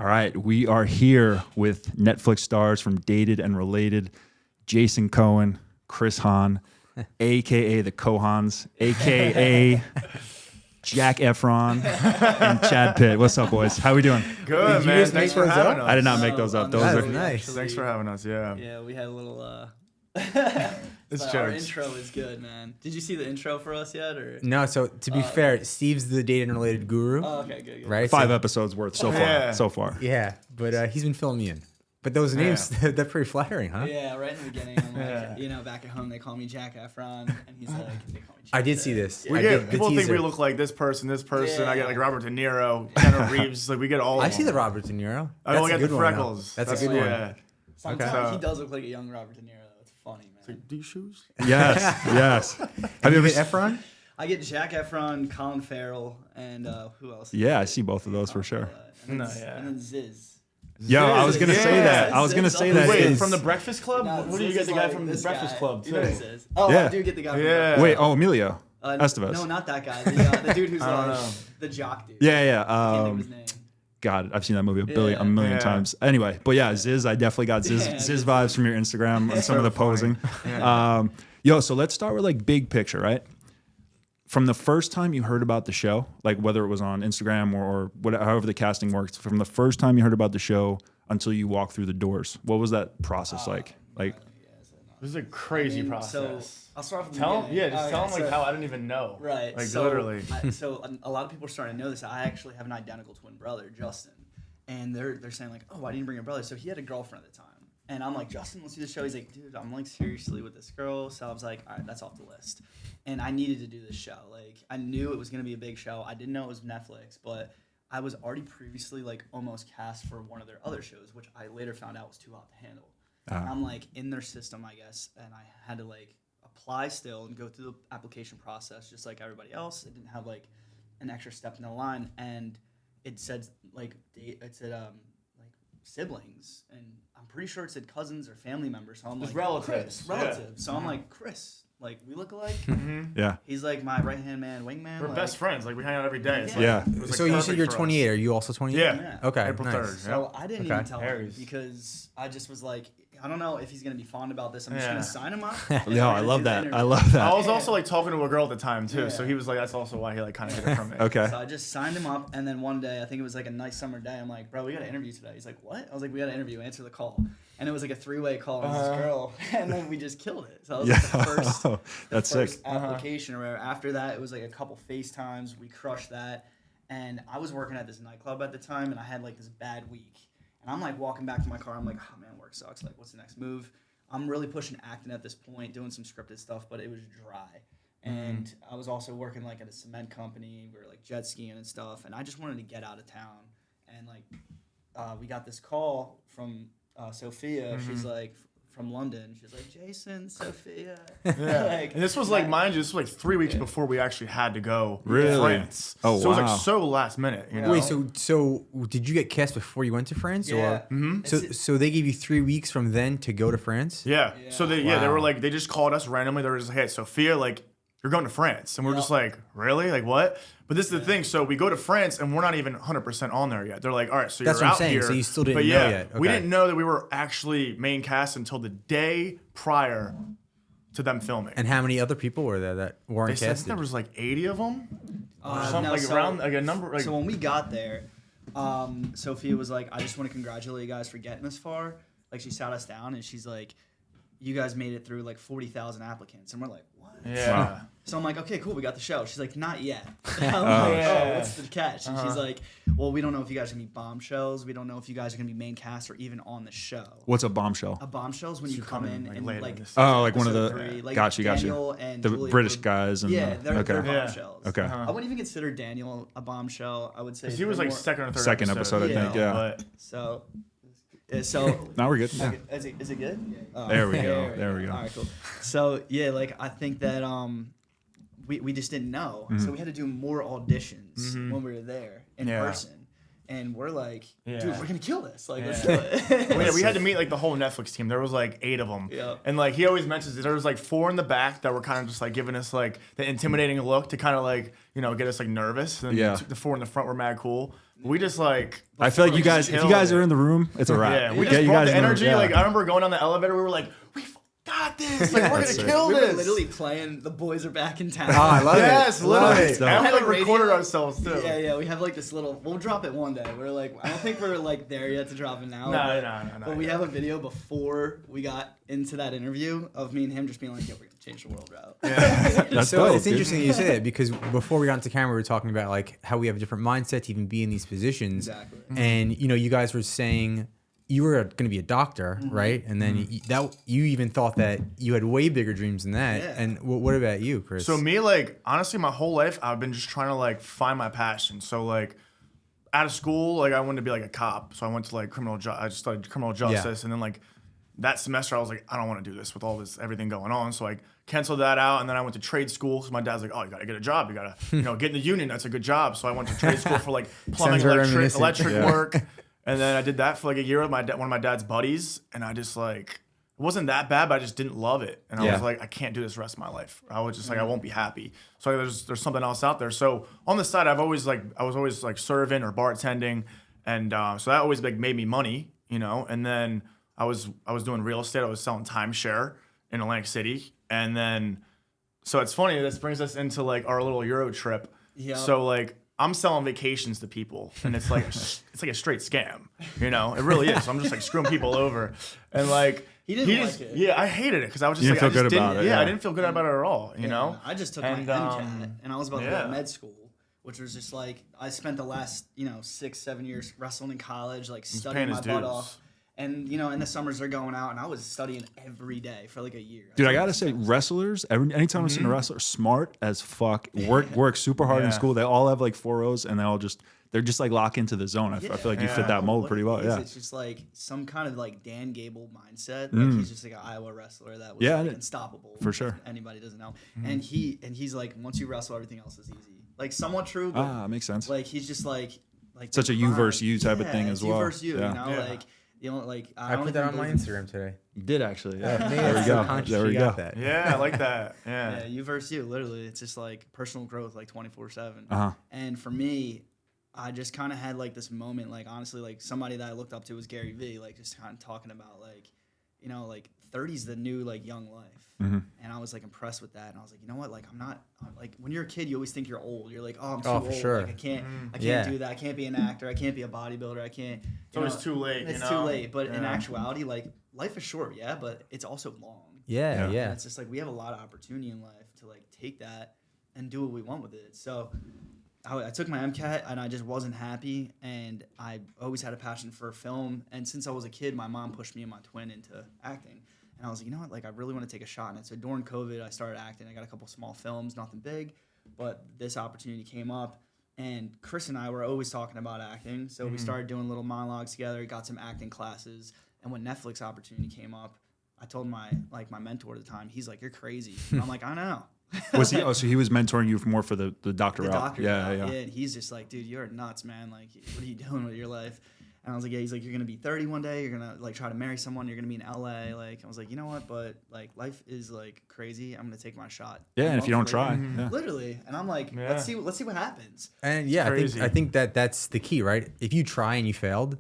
All right, we are here with Netflix stars from Dated and Related, Jason Cohen, Chris Hahn, a.k.a. the Cohans, a.k.a. Jack Efron, and Chad Pitt. What's up, boys? How we doing? Good, man. Thanks for having us. I did not make those up. Those are nice. Thanks for having us, yeah. Yeah, we had a little It's our jokes. intro is good, man. Did you see the intro for us yet, or? No, so to be fair, Steve's the Dated and Related guru, Oh, okay, good. right? 5 So- episodes worth so far. Yeah. So far. Yeah, but he's been filling me in. But those names, they're pretty flattering, huh? Yeah, right in the beginning, I'm like, back at home they call me Jack Efron, and he's like, they call me Jack I did Pitt. see this. We I get did the people think we teaser. look like this person. Yeah. I get like Robert De Niro, Keanu Reeves. Like we get all. I of see them. the Robert De Niro. I That's only a got the good one, huh? freckles. That's a good one. Yeah. Sometimes Okay. he does look like a young Robert De Niro. Though. It's funny, man. It's like, do you shoes? Yes, yes. Have you ever? get Efron? I get Jack Efron, Colin Farrell, and who else? Yeah, I see both of those for sure. And then, No, yeah. and then Ziz. Yo, I was gonna say that. I was gonna say that. Wait, is- from the Breakfast Club? No, What do you Ziz get is the guy like from the this Breakfast guy. Club You know who too? Ziz? Oh, Yeah. I do get the guy from Yeah. Wait, Emilio No, Estevez. not that guy. The dude who's I don't like know. the jock dude. Yeah, I can't think of yeah. his name. God, I've seen that movie a million Yeah. times. Anyway, but yeah, Ziz, I definitely got Ziz, Yeah, Ziz vibes from your Instagram and some of the posing. Yo, so let's start with like big picture, right? From the first time you heard about the show, like whether it was on Instagram or whatever, however the casting works, from the first time you heard about the show until you walked through the doors, what was that process like? Like, This is a crazy process. So I'll start off from the tell him, beginning. just tell him like how I didn't even know. Right. Like so, literally. So a lot of people are starting to know this. I actually have an identical twin brother, Justin, and they're saying like, oh, why didn't you bring your brother? So he had a girlfriend at the time, and I'm like, Justin, let's do the show. He's like, dude, I'm like seriously with this girl. So I was like, all right, that's off the list. And I needed to do this show. Like I knew it was gonna be a big show. I didn't know it was Netflix, but I was already previously like almost cast for one of their other shows, which I later found out was too hot to handle. And I'm like in their system, I guess, and I had to like apply still and go through the application process just like everybody else. It didn't have like an extra step in the line, and it said like siblings, and I'm pretty sure it said cousins or family members. So I'm Just like relatives. Chris, relatives. So I'm like, Chris, like we look alike. yeah. He's like my right hand man, wingman. We're like, best friends. Like we hang out every day. It's Yeah. Like, it was, like, So you said perfect you're for us. 28. Are you also 28? Yeah. Okay. April nice. 3rd. So I didn't Okay. even tell him Aries. because I just was like, I don't know if he's gonna be fond about this. I'm just Yeah. gonna sign him up. No, I love that. I love that. I was also like talking to a girl at the time too, so Yeah. he was like, that's also why he like kind of hid it from me. Okay. So I just signed him up, and then one day, I think it was like a nice summer day, I'm like, bro, we got an interview today. He's like, what? I was like, we got an interview, answer the call. And it was like a 3-way call with this girl, and then we just killed it. So that was like the That's first sick. application or whatever. After that, it was like a couple FaceTimes. We crushed that. And I was working at this nightclub at the time, and I had like this bad week. And I'm like walking back to my car. I'm like, oh man, work sucks. Like, what's the next move? I'm really pushing acting at this point, doing some scripted stuff, but it was dry. And I was also working like at a cement company. We were like jet skiing and stuff. And I just wanted to get out of town. And like, we got this call from Sophia. She's like, from London. She's like, Jason, Sophia. Yeah. Like, And this was like, mind you, this was like 3 weeks before we actually had to go Really? to France. Oh, so it was wow. like so last minute. You know? Wait, so did you get cast before you went to France, Yeah. or so they gave you 3 weeks from then to go to France? Yeah. So they Wow. they were like, they just called us randomly. They were just like, hey, Sophia, like you're going to France, and we're just like, really? Like what? But this is the thing. So we go to France, and we're not even 100% on there yet. They're like, all right, so That's you're what I'm out saying. here. So you still didn't but know yeah, yet. We Okay. didn't know that we were actually main cast until the day prior to them filming. And how many other people were there that they weren't said casted? there was like 80 of them. Something no, like so- around like a number. Like, So when we got there, Sophia was like, I just want to congratulate you guys for getting this far. Like, she sat us down and she's like, you guys made it through like 40,000 applicants. And we're like, what? yeah. So I'm like, okay, cool, we got the show. She's like, not yet. I'm like, Yeah. oh, what's the catch? And she's like, well, we don't know if you guys are going to be bombshells. We don't know if you guys are going to be main cast or even on the show. What's a bombshell? A bombshell is when you come in and later like, this Oh, like one of episode the. 3, like Got you. Daniel and The Julia British were- guys and Yeah, they're okay. Yeah. bombshells. Okay. I wouldn't even consider Daniel a bombshell. I would say He was they're like more- second or third Second episode, I Yeah. think. Yeah. But So, so Now we're good. Yeah. is it good? Oh, There we go. There we go. All right, cool. So yeah, like I think that we just didn't know, Mm-hmm. so we had to do more auditions when we were there in Yeah. person. And we're like, dude, Yeah. we're gonna kill this. Like, let's do it. Well, yeah, we had to meet like the whole Netflix team. There was like 8 of them, and like he always mentions that there was like 4 in the back that were kind of just like giving us like the intimidating look to kind of like get us like nervous. And the 4 in the front were mad cool. We just like I feel like you guys, if you guys are in the room, it's a wrap. Yeah, we Get just you brought guys the in energy. room. Like I remember going down the elevator, we were like, we got this. Like we're gonna kill We were this. literally playing The Boys Are Back in Town. Oh, I love Yes, it. literally. Love it. And we like a radio. recorded ourselves too. Yeah, we have like this little. We'll drop it one day. We're like, I don't think we're like there yet to drop it now. No. But we have a video before we got into that interview of me and him just being like, "Yeah, we're gonna change the world route." That's So dope, it's dude. interesting you say that because before we got into camera, we were talking about like how we have a different mindset to even be in these positions. Exactly. And you guys were saying you were going to be a doctor, right? And then you even thought that you had way bigger dreams than that. Yeah. And what about you, Chris? So me, like honestly, my whole life I've been just trying to like find my passion. So like out of school, like I wanted to be like a cop. So I went to like I just studied criminal justice, and then like that semester I was like, I don't want to do this with all this everything going on. So I canceled that out, and then I went to trade school because my dad's like, oh, you gotta get a job, you gotta get in the union. That's a good job. So I went to trade school for like plumbing, Sounds very reminiscent. electric Yeah. work, and then I did that for like a year with one of my dad's buddies, and I just like. It wasn't that bad, but I just didn't love it. And I was like, I can't do this the rest of my life. I was just like, I won't be happy. So there's something else out there. So on the side, I was always like serving or bartending. And so that always like made me money, and then I was doing real estate. I was selling timeshare in Atlantic City. And then, so it's funny, this brings us into like our little Euro trip. Yeah. So like, I'm selling vacations to people, and it's like a straight scam, It really is. So I'm just like screwing people over, and like He didn't like it. Yeah, I hated it because I was just You like, didn't feel I just good about didn't, it, yeah, yeah. I didn't feel good about it at all, I just took And, my MCAT, and I was about to go yeah. to med school, which was just like I spent the last 6-7 years wrestling in college, like studying paying my his butt dues. off. And in the summers they're going out, and I was studying every day for like a year. Dude, I gotta say, wrestlers. Anytime I've seen a wrestler, smart as fuck. Work super hard in Yeah. school. They all have like 4.0s, and they're just like lock into the zone. I feel like you fit that mold pretty well. It is, Yeah. it's just like some kind of like Dan Gable mindset. Like he's just like an Iowa wrestler that was Yeah, like, unstoppable. for sure. Anybody doesn't know. And he's like, once you wrestle, everything else is easy. Like somewhat true, but Makes sense. like he's just like Such a the you grind. versus you type of thing it's as well. You versus you, Yeah. Yeah. like I put that on my Instagram today. You did actually. Yeah. Man, There we it's so go. conscious There we you go. got that. Yeah, I like that. Yeah. Yeah, you versus you. Literally, it's just like personal growth, like 24/7. Uh-huh. And for me, I just kind of had like this moment, like honestly, like somebody that I looked up to was Gary Vee, like just kind of talking about like, like 30's the new like young life. Mm-hmm. And I was like impressed with that, and I was like, you know what, like I'm like when you're a kid, you always think you're old. You're like, oh, I'm too Oh, for old. sure. Like I can't Yeah. do that. I can't be an actor. I can't be a bodybuilder. I can't. It's always too late. It's too late. But in actuality, like life is short, yeah, but it's also long. Yeah. And it's just like we have a lot of opportunity in life to like take that and do what we want with it. So I took my MCAT and I just wasn't happy, and I always had a passion for film. And since I was a kid, my mom pushed me and my twin into acting. And I was like, you know what, like I really want to take a shot in it. So during COVID, I started acting. I got a couple small films, nothing big, but this opportunity came up. And Chris and I were always talking about acting. So we started doing little monologues together, got some acting classes. And when Netflix opportunity came up, I told my mentor at the time, he's like, you're crazy. And I'm like, I know. Was he? Oh, so he was mentoring you more for the doctor route. Doctor Yeah. and he's just like, dude, you're nuts, man. Like, what are you doing with your life? And I was like, yeah. He's like, you're gonna be 30 one day. You're gonna like try to marry someone. You're gonna be in LA. Like, I was like, you know what? But like, life is like crazy. I'm gonna take my shot. Yeah, A and if you don't month later, try, yeah. literally. And I'm like, Yeah. let's see what happens. And yeah, crazy. I think that's the key, right? If you try and you failed,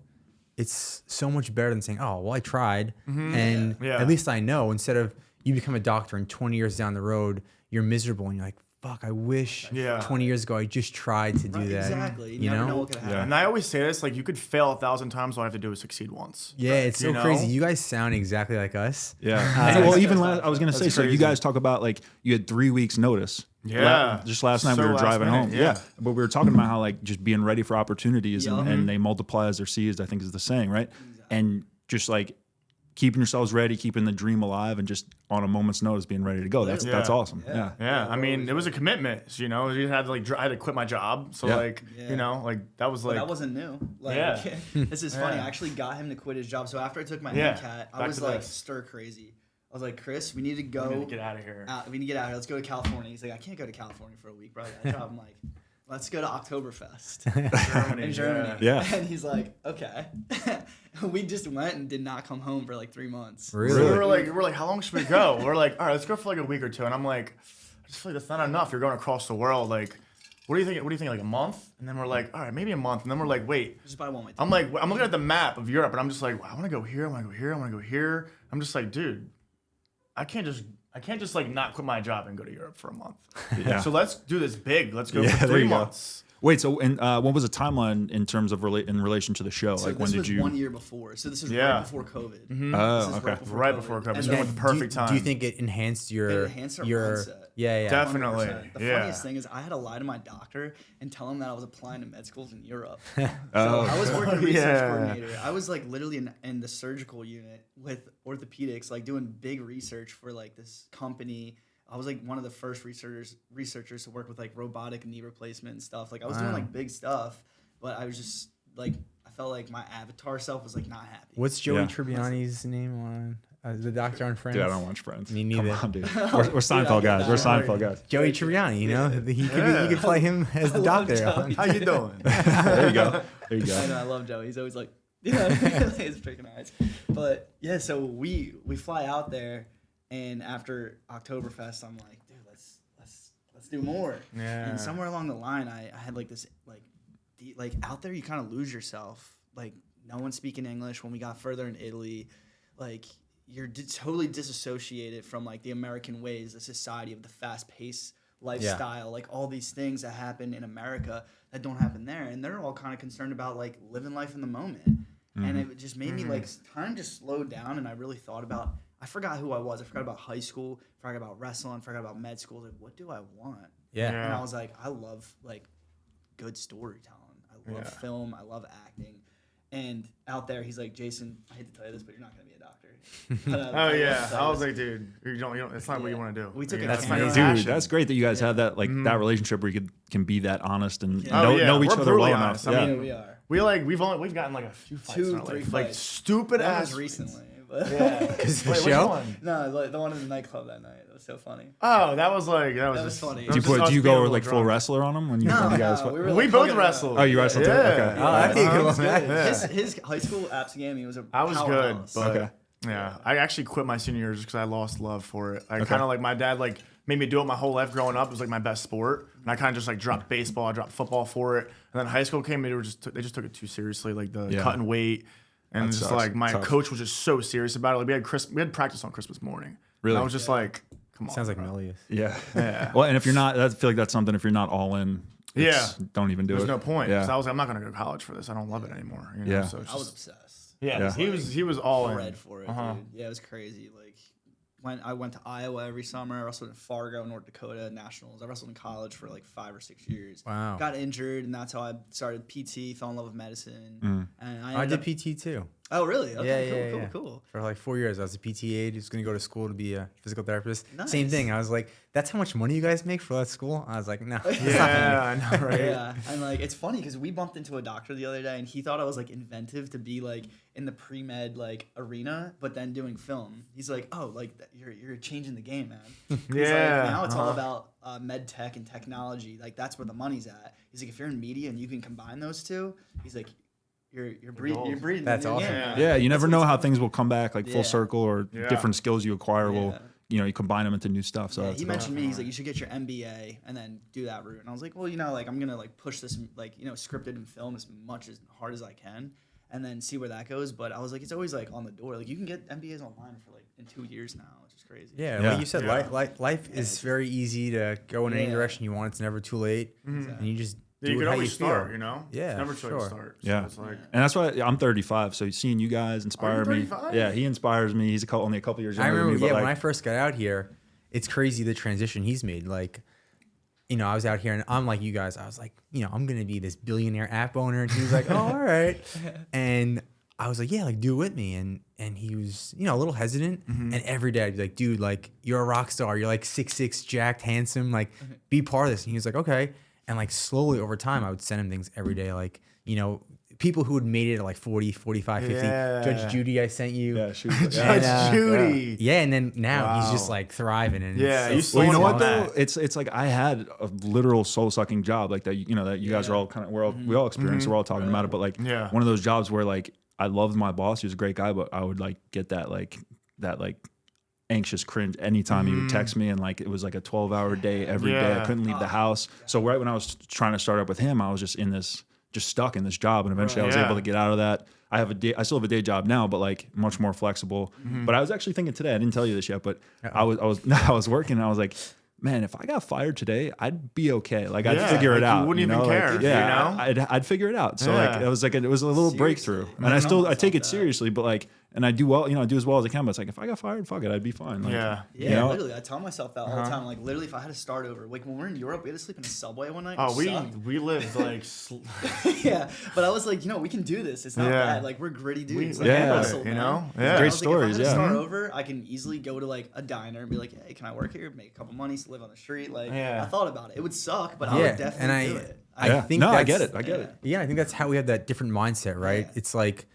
it's so much better than saying, "Oh, well, I tried," and Yeah. at least I know. Instead of you become a doctor and 20 years down the road, you're miserable and you're like, "Fuck, I wish 20 years ago I just tried to do Right, that." exactly. You never know? what could happen. Yeah. And I always say this, like you could fail 1,000 times, all I have to do is succeed once. Yeah, it's so You know? crazy. You guys sound exactly like us. Yeah. Well, even I was gonna say, That's so you crazy. guys talk about like you had 3 weeks notice. Yeah. Just last night So we were last driving minute, home. yeah. But we were talking about how like just being ready for opportunities Yeah. and they multiply as they're seized, I think is the saying, right? And just like keeping yourselves ready, keeping the dream alive, and just on a moment's notice being ready to go. That's Yeah. awesome. Yeah. Yeah. Yeah, I mean, it was a commitment. You know, you had to like, I had to quit my job. So Yeah. like, Yeah. you know, like that was But like, that wasn't new. Like, Yeah. this is funny. Yeah. I actually got him to quit his job. So after I took my Yeah. MCAT, I Back was to like this. stir crazy. I was like, Chris, we need to go. we need to get out of here. We need to get out of here. Let's go to California. He's like, I can't go to California for a week, bro. I got a job. I'm like, let's go to Oktoberfest Germany, in Germany. Yeah. And he's like, okay. We just went and did not come home for like 3 months. Really? So we're like, how long should we go? We're like, all right, let's go for like a week or two. And I'm like, I just feel like that's not enough. You're going across the world. Like, what do you think? What do you think? Like a month? And then we're like, all right, maybe a month. And then we're like, wait. Just buy one way. I'm like, I'm looking at the map of Europe, and I'm just like, I want to go here. I want to go here. I want to go here. I'm just like, dude, I can't just like not quit my job and go to Europe for a month. Yeah. So let's do this big. Let's go Yeah, for there 3 you go. months. Wait, so and what was the timeline in terms of in relation to the show? So like when this did was you? 1 year before. So this is Yeah. right before COVID. Oh, This is okay. Right before COVID. And So then- it was the perfect time. Do you think it enhanced your It enhanced our mindset. Yeah. Definitely. 100%. The Yeah. funniest thing is I had to lie to my doctor and tell him that I was applying to med schools in Europe. Oh. I was working research Yeah. coordinator. I was like literally in the surgical unit with orthopedics, like doing big research for like this company. I was like one of the first researchers to work with like robotic knee replacement and stuff. Like I was doing like big stuff, but I was just like I felt like my avatar self was like not happy. What's Joey Yeah. Tribbiani's name on the Doctor on Friends? Dude, I don't watch Friends. Me neither. Come on, dude. We're Seinfeld guys. We're Seinfeld guys. Joey Tribbiani, you know, he could be, you could play him as the love doctor. Joey. How you doing? There you go. There you I go. know, I love Joey. He's always like, his freaking eyes. But yeah, so we fly out there, and after Oktoberfest, I'm like, dude, let's do more. Yeah. And somewhere along the line, I had like this like out there, you kind of lose yourself. Like no one's speaking English. When we got further in Italy, like you're totally disassociated from like the American ways, the society of the fast paced lifestyle, like all these things that happen in America that don't happen there, and they're all kind of concerned about like living life in the moment. And it just made me like time just slowed down, and I really thought about. I forgot who I was. I forgot about high school. Forgot about wrestling. Forgot about med school. Like, what do I want? Yeah. And I was like, I love like good storytelling. I love film. I love acting. And out there, he's like, Jason, I hate to tell you this, but you're not gonna be a doctor. But, Oh yeah. so I was like, dude, you don't. It's not what you want to do. We took You a know, That's not your amazing. Dude, passion. that's great that you guys have that that relationship where you can be that honest and Oh, yeah. know each We're other brutally well honest. enough. I Yeah. mean, we are. We've gotten like a few fights in 2, our 3 life. Like fights. stupid One ass was recently. But Because the Wait, which show? one? no, like the one in the nightclub that night. That was so funny. Oh, that was was just funny. Do you go like full wrestler on them when you guys? we were We like both hugging wrestled. Oh, you wrestled too? Yeah. Okay. Oh, that'd be a good That's one. good. Yeah. His high school Apsagami was a I was good, powerhouse. but Okay. yeah, I actually quit my senior year just because I lost love for it. I kind of like my dad like made me do it my whole life growing up. It was like my best sport, and I kind of just like dropped baseball, I dropped football for it, and then high school came. They just took it too seriously, like the cutting weight, and That just sucks. like my Tough. coach was just so serious about it. Like we had practice on Christmas morning. Really? And I was just like, come on. Sounds like bro. Milius. Yeah. Yeah. Well, and if you're not, I feel like that's something. If you're not all in, don't even do There's it. no point. Yeah. So I was like, I'm not gonna go to college for this. I don't love it anymore. You know? Yeah. So it's I was just, obsessed. yeah. He was all in. Bred for it, dude. Yeah, it was crazy. Like when I went to Iowa every summer, I wrestled in Fargo, North Dakota Nationals. I wrestled in college for like 5 or 6 years. Wow. Got injured, and that's how I started PT. Fell in love with medicine. And I ended did up, PT too. Oh, really? Okay, Yeah, cool. For like 4 years, I was a PT aide. Just gonna go to school to be a physical therapist. Nice. Same thing. I was like, "That's how much money you guys make for that school?" I was like, "No." Yeah, I know, right? Yeah, and like it's funny because we bumped into a doctor the other day, and he thought I was like inventive to be like in the pre-med like arena, but then doing film. He's like, "Oh, like you're changing the game, man." He's Yeah, like, now it's all about med tech and technology. Like that's where the money's at. He's like, if you're in media and you can combine those two, he's like, you're breathing. That's the new awesome. game, Yeah. man. Yeah, you never That's know what how he's things will come back like full Yeah. circle or Yeah. different skills you acquire will, Yeah. you combine them into new stuff. So Yeah, that's he cool. mentioned me. He's like, you should get your MBA and then do that route. And I was like, well, like I'm gonna like push this like scripted and film as much as hard as I can, and then see where that goes. But I was like, it's always like on the door. Like you can get MBAs online for like in 2 years now, which is crazy. Yeah, Yeah. like you said, Yeah. life is very easy to go in any Yeah. direction you want. It's never too late, and you just do You it can how always you start, feel. you know? Yeah, It's never too late sure. to start. So Yeah. it's like, And that's why I'm 35. So seeing you guys inspire me. 35? Yeah, he inspires me. He's only a couple years I younger remember, than me. But when I like, first got out here, it's crazy the transition he's made. Like, I was out here and I'm like you guys. I was like, I'm gonna be this billionaire app owner, and he was like, oh, all right. And I was like, yeah, like do it with me. And he was, a little hesitant. And every day I'd be like, dude, like you're a rock star. You're like 6'6", jacked, handsome. Like be part of this. And he was like, okay. And like slowly over time, I would send him things every day, like people who had made it at like 40, 45, 50. Yeah. Judge Judy, I sent you. Yeah, she was. Judge And, Judy. Yeah, and then now he's Wow. just like thriving. And Yeah, it's you so Well, you know sold what on though? that. It's like I had a literal soul sucking job like that. You know that you guys are all kind of we all experience. We're all talking about it, but like Yeah. one of those jobs where like I loved my boss. He was a great guy, but I would like get that anxious cringe anytime he would text me, and like it was like a 12-hour day every day. I Yeah. couldn't leave the house. So right when I was trying to start up with him, I was just stuck in this job, and eventually I was Yeah. able to get out of that. I still have a day job now, but like much more flexible. But I was actually thinking today, I didn't tell you this yet, but I was working, and I was like, man, if I got fired today, I'd be okay. Like I'd Yeah, figure it like, you out. wouldn't even know? care, Like, you yeah, know? I'd figure it out. So Yeah. like it was a little Seriously. breakthrough, and I I don't take it that. seriously, but like, and I do well, I do as well as I can. But it's like if I got fired, fuck it, I'd be fine. Like, Yeah. Yeah, you know? literally, I tell myself that all the time. Like, literally, if I had to start over, like when we're in Europe, we had to sleep in a subway one night. Oh, which sucked. we lived like Yeah, but I was like, we can do this. It's not Yeah. bad. Like, we're gritty dudes. we like, yeah. we hustled, you man. know? And Yeah. I Great was like, if I stories, had to yeah. start over, I can easily go to like a diner and be like, hey, can I work here? Make a couple monies to live on the street. Like, Yeah. I thought about it. It would suck, but I Yeah, would definitely and do it. Yeah. think No, I that's- get it. I get it. Yeah, I think that's how we have that different mindset, right? Yeah. It's like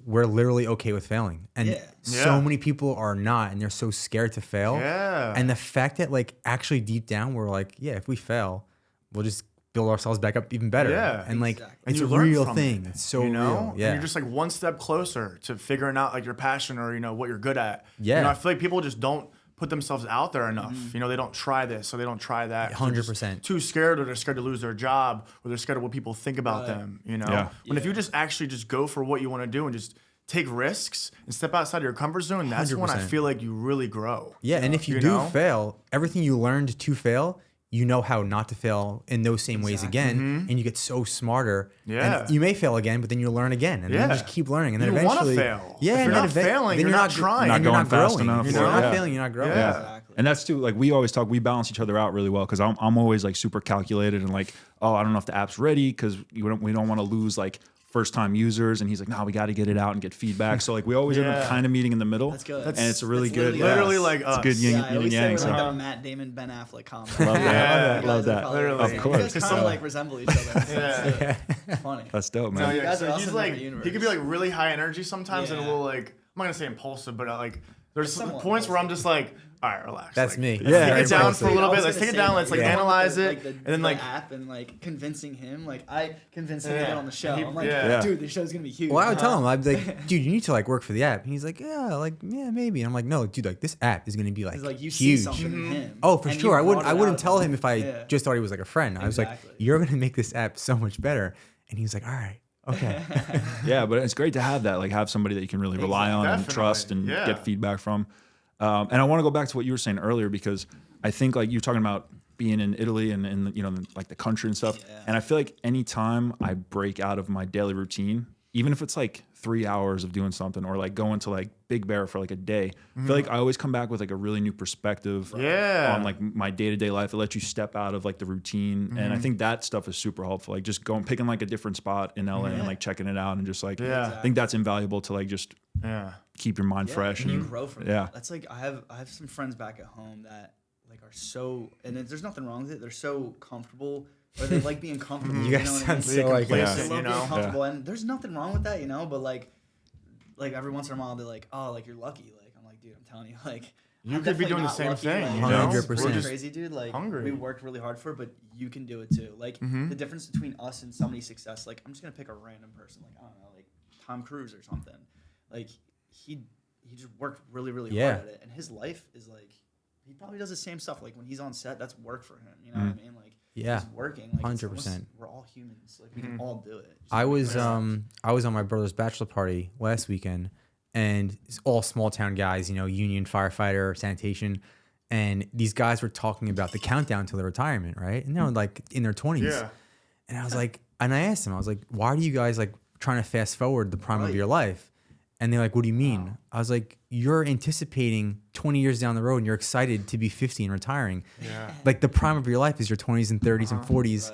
we're literally okay with failing, and Yeah. so Yeah. many people are not, and they're so scared to fail. Yeah. And the fact that like actually deep down we're like, yeah, if we fail, we'll just build ourselves back up even better. Yeah. And like Exactly. it's you a learn real from thing. it, It's so you know? real. And Yeah. you're just like one step closer to figuring out like your passion or what you're good at. Yeah. I feel like people just don't put themselves out there enough. They don't try this or they don't try that. They're just 100%. Too scared, or they're scared to lose their job, or they're scared of what people think about them. Yeah. When if you just actually just go for what you want to do and just take risks and step outside of your comfort zone, that's when I 100%. feel like you really grow. Yeah, and if you You do know? fail, everything you learned to fail, you know how not to fail in those same ways again, and you get so smarter. Yeah. And you may fail again, but then you'll learn again, and then Yeah. you just keep learning, and then You wanna eventually, fail. yeah, If and you're then not failing, then you're not gr- trying. Not and you're going not fast growing. enough, If you you're know? not Yeah. failing, you're not growing. Yeah. Exactly. And that's too, like, we always talk, we balance each other out really well, because I'm always like super calculated and like, oh, I don't know if the app's ready, because we don't want to lose like first time users, and he's like, no, we got to get it out and get feedback. So like we always end up Yeah. kind of meeting in the middle. That's good. And it's a really That's good, literally Literally like it's us. a good yin, Yeah, I yin and always say yang. we're So. like the combo. Matt Damon, Ben Affleck combo. Love that. Yeah. Love You guys are that. probably Literally. the Of same. course. You guys kind of like resemble each other. Yeah. It's funny. That's dope, No, man. yeah, guys are so also he's in like different he could be universe. like really high energy sometimes and a Yeah. little like I'm not gonna say impulsive, but like there's Somewhat points where I'm just like, all right, relax. That's like, me. Let's Yeah, take it down impulsive. for a little I bit. was Let's gonna take it say, down. Let's like yeah. analyze like it, the, and then the like app and like convincing him. Like I convinced him to Yeah. get on the show. He- I'm like, yeah. dude, the show's gonna be huge. Well, I would tell him, I'd be like, dude, you need to like work for the app. And he's like, yeah, maybe. And I'm like, no, dude, like this app is gonna be like, It's like you huge. see something in him. Oh, for and sure. you I wouldn't. brought I it wouldn't out tell of him if I Yeah. just thought he was like a friend. I was like, Exactly. you're gonna make this app so much better. And he's like, all right, okay. Yeah, but it's great to have that, like have somebody that you can really rely on and Definitely. trust and Yeah. get feedback from. And I want to go back to what you were saying earlier, because I think like you're talking about being in Italy and in like the country and stuff. Yeah. And I feel like anytime I break out of my daily routine, even if it's like 3 hours of doing something or like going to like Big Bear for like a day, I feel like I always come back with like a really new perspective Yeah. on like my day-to-day life. It lets you step out of like the routine. And I think that stuff is super helpful. Like just picking like a different spot in LA and like checking it out and just like, Yeah. I think that's invaluable to like just yeah. keep your mind fresh. and you And grow from yeah. it. That's like I have some friends back at home that like are so, and there's nothing wrong with it. They're so comfortable, or they like being comfortable. You guys know what I sound mean? so like, They Yeah. love you being know? comfortable, and there's nothing wrong with that, But like every once in a while, they're like, "Oh, like you're lucky." Like I'm like, dude, I'm telling you, like You I'm could be definitely doing the not same lucky, thing, like, you know? 100%. We're We're just crazy, dude. Like hungry. we worked really hard for it, but you can do it too. Like the difference between us and somebody's success. Like I'm just gonna pick a random person, like I don't know, like Tom Cruise or something. Like he just worked really Yeah. hard at it, and his life is like he probably does the same stuff. Like when he's on set, that's work for him. You know what I mean? Like Yeah. he's working. Like it's 100%. almost- We're all humans. Like we can all do it. Just I make was it work. I was on my brother's bachelor party last weekend, and it's all small town guys, union, firefighter, sanitation, and these guys were talking about the countdown to their retirement, right? And they were like in their 20s. Yeah. And I was like, and I asked them, I was like, why are you guys like trying to fast forward the prime of Right. your life? And they're like, what do you mean? I was like, you're anticipating 20 years down the road and you're excited to be 50 and retiring. Yeah. Like the prime of your life is your 20s and 30s and 40s.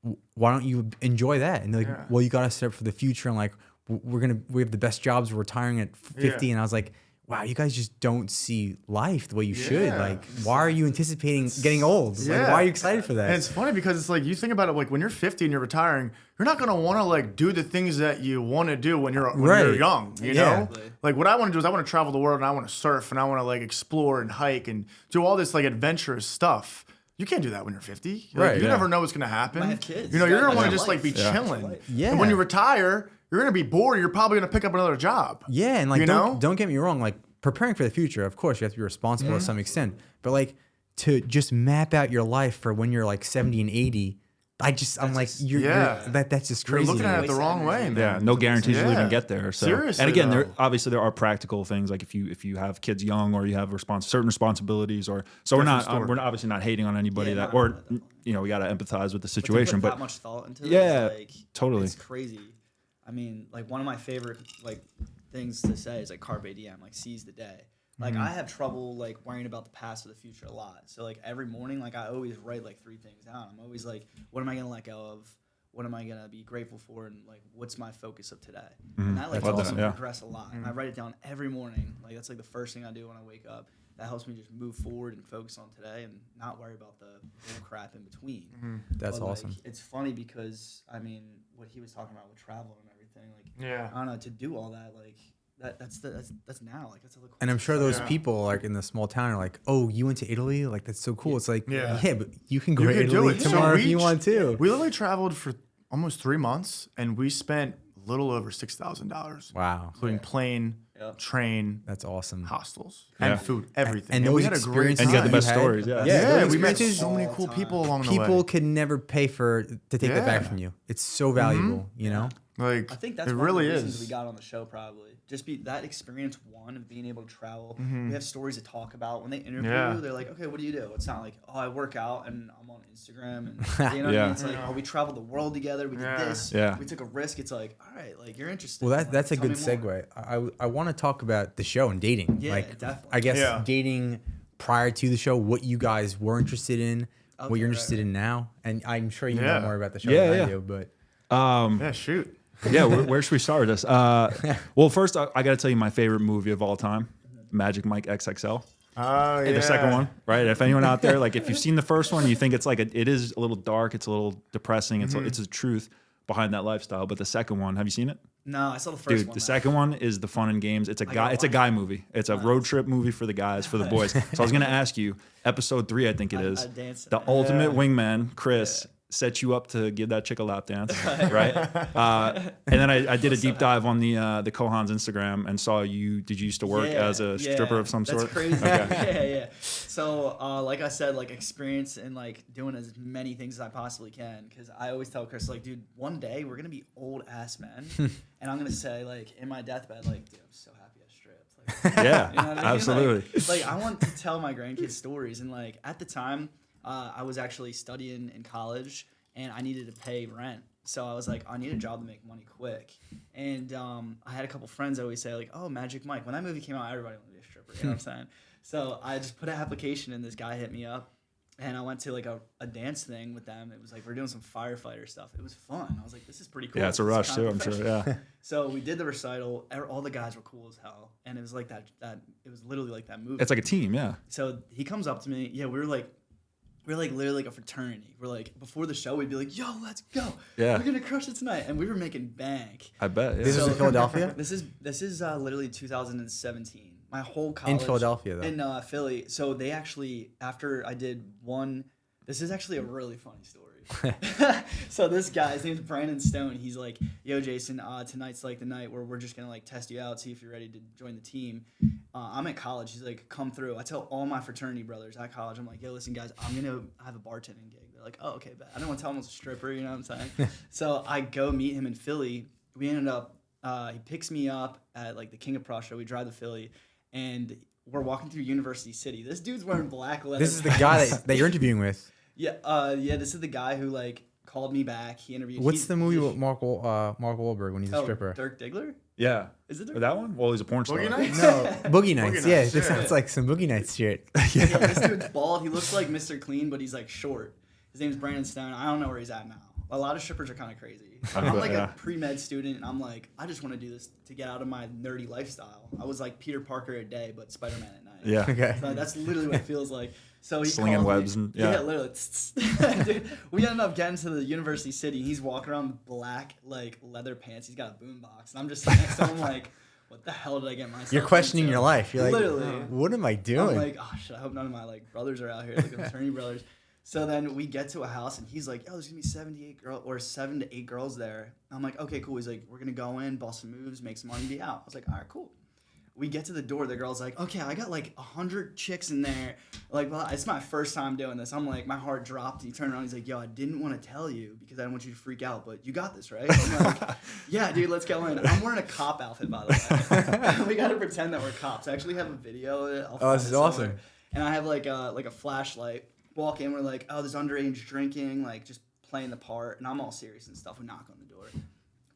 Right. Why don't you enjoy that? And they're like, Yeah. well, you got to set up for the future. And like, we have the best jobs. We're retiring at 50. Yeah. And I was like, wow, you guys just don't see life the way you should. Yeah. Like, why are you anticipating getting old? Like, Yeah. why are you excited for that? And it's funny because it's like you think about it, like when you're 50 and you're retiring, you're not gonna want to like do the things that you want to do when you're Right. young. You Yeah. know, Exactly. like what I want to do is I want to travel the world and I want to surf and I want to like explore and hike and do all this like adventurous stuff. You can't do that when you're 50. Like, Right, you yeah. never know what's gonna happen. might have kids. You know, you're gonna That's want to your just like be life. Yeah. chilling. That's your life. And when Yeah. you retire, you're gonna be bored. You're probably gonna pick up another job. Yeah, and like You know? don't get me wrong, like preparing for the future, of course, you have to be responsible to some extent. But like to just map out your life for when you're like 70 and 80, I'm like, yeah. that's just You're crazy. looking to me. at it the wrong way, man. Yeah, no guarantees you'll even get there. So, Seriously, and again, though. there are practical things like if you have kids young or you have certain responsibilities, or so we're Different not story. obviously not hating on anybody Yeah, that, no, or definitely. we got to empathize with the But to situation. put But that much thought into Yeah, it, like, totally. it's crazy. I mean, like one of my favorite like things to say is like carpe diem, like seize the day. Like I have trouble like worrying about the past or the future a lot. So like every morning, like I always write like 3 things down. I'm always like, what am I gonna let go of? What am I gonna be grateful for? And like, what's my focus of today? And that like Love helps that, me yeah. progress a lot. And I write it down every morning. Like that's like the first thing I do when I wake up. That helps me just move forward and focus on today and not worry about the bull crap in between. That's But, like, awesome. it's funny because I mean, what he was talking about with travel and everything, like Yeah. I don't know, to do all that, like that's now, like that's a little. And I'm sure those Yeah. people like in the small town are like, oh, you went to Italy? Like that's so cool. It's like, Yeah. yeah, but you can go You to can do Italy it. So tomorrow if we you want to. We literally traveled for almost 3 months and we spent a little over $6,000. Wow, Including plane, Yep. train, that's awesome. hostels, Yeah. and food, everything. And we those had a great experiences and you got the time. best had- stories. Yeah. Yeah, those we met experiences so many all cool time. people along the way. People could never pay to take that back Yeah. from you. It's so valuable, you know. Like, I think that's it one really of the reasons is. we got on the show. Probably just be that experience one of being able to travel. We have stories to talk about. When they interview Yeah. you, they're like, "Okay, what do you do?" It's not like, "Oh, I work out and I'm on Instagram." And you know what I Yeah. mean? It's like, "Oh, we traveled the world together. We did Yeah. this. Yeah. We took a risk." It's like, all right, like you're interested. Well, Like, that's a tell good me more. segue. I want to talk about the show and dating. Yeah, like, definitely. I guess Yeah. dating prior to the show, what you guys were interested in, what Okay, you're right, interested in now, and I'm sure you Yeah. know more about the show Yeah, than yeah. I do. But Yeah, shoot. Yeah, where should we start with this? Well, first I got to tell you my favorite movie of all time, Magic Mike XXL. Oh, yeah. The second one, right? If anyone out there, like if you've seen the first one, you think it's like it is a little dark, it's a little depressing, it's a truth behind that lifestyle. But the second one, have you seen it? No, I saw the first Dude, one. the though. second one is the fun and games. It's a gotta guy watch movie. It's a road trip movie for the guys, for the boys. So I was gonna ask you, episode 3, I think it is. I danced in The it. ultimate wingman, Chris, set you up to give that chick a lap dance, right? And then I did a deep dive on the Cohen's Instagram and saw you. Did you used to work as a stripper of some sort? That's crazy. Okay. Yeah. So, like I said, like experience and like doing as many things as I possibly can. Because I always tell Chris, like, dude, one day we're gonna be old ass men, and I'm gonna say, like, in my deathbed, like, dude, I'm so happy I stripped. Like, Yeah, you know what I mean? absolutely. Like, I want to tell my grandkids stories, and like at the time, I was actually studying in college, and I needed to pay rent. So I was like, I need a job to make money quick. And I had a couple friends always say like, oh, Magic Mike. When that movie came out, everybody wanted to be a stripper. You know what I'm saying? So I just put an application in. This guy hit me up. And I went to like a dance thing with them. It was like, we're doing some firefighter stuff. It was fun. I was like, this is pretty cool. Yeah, it's a This is rush kinda too, I'm sure. professional. Yeah. So we did the recital. All the guys were cool as hell. And it was like that it was literally like that movie. It's like a team, yeah. So he comes up to me. Yeah, we're like literally like a fraternity. We're like, before the show, we'd be like, yo, let's go. Yeah. We're gonna crush it tonight. And we were making bank. I bet. Yeah. This is in Philadelphia? This is literally 2017. My whole college In Philadelphia, though. in Philly. So they actually, after I did one, this is actually a really funny story. So this guy, his name's Brandon Stone. He's like, yo, Jason, tonight's like the night where we're just gonna like test you out, see if you're ready to join the team. I'm at college. He's like, come through. I tell all my fraternity brothers at college, I'm like, yo, listen, guys, I'm gonna have a bartending gig. They're like, oh, okay, bet. I don't want to tell them I was a stripper. You know what I'm saying? So I go meet him in Philly. We ended up. He picks me up at like the King of Prussia. We drive to Philly, and we're walking through University City. This dude's wearing black leather. this is the guy that you're interviewing with. Yeah, this is the guy who like called me back. He interviewed. What's the movie with Mark Wahlberg when he's a stripper? Dirk Diggler? Yeah. Is it Dirk? That one? Well, he's a porn star. Boogie Nights? No, Boogie Nights. Boogie Yeah, Nights, this yeah. sounds like some Boogie Nights shit. Yeah, this dude's bald. He looks like Mr. Clean, but he's like short. His name's Brandon Stone. I don't know where he's at now. A lot of strippers are kind of crazy. I I'm bet, like yeah. a pre-med student, and I'm like, I just want to do this to get out of my nerdy lifestyle. I was like Peter Parker at day, but Spider-Man at night. Yeah. Okay. So that's literally what it feels like. So he Slinging calls me- webs and- yeah. literally. Dude, we ended up getting to the University City. He's walking around with black like leather pants. He's got a boombox, and I'm just next to him like, what the hell did I get myself? You're questioning into? your life. You're like, Literally. what am I doing? I'm like, oh shit, I hope none of my like brothers are out here, like attorney brothers. So then we get to a house and he's like, yo, there's gonna be 7 to 8 girls there. I'm like, okay, cool. He's like, we're gonna go in, bust some moves, make some money, be out. I was like, all right, cool. We get to the door. The girl's like, okay, I got like 100 chicks in there. Like, well, it's my first time doing this. I'm like, my heart dropped. He turned around. He's like, yo, I didn't want to tell you because I didn't want you to freak out, but you got this, right? I'm like, yeah, dude, let's go in. I'm wearing a cop outfit, by the way. We got to pretend that we're cops. I actually have a video of it. I'll find this it is awesome. somewhere. And I have like a flashlight. Walk in, we're like, oh, there's underage drinking, like just playing the part. And I'm all serious and stuff. We knock on the door.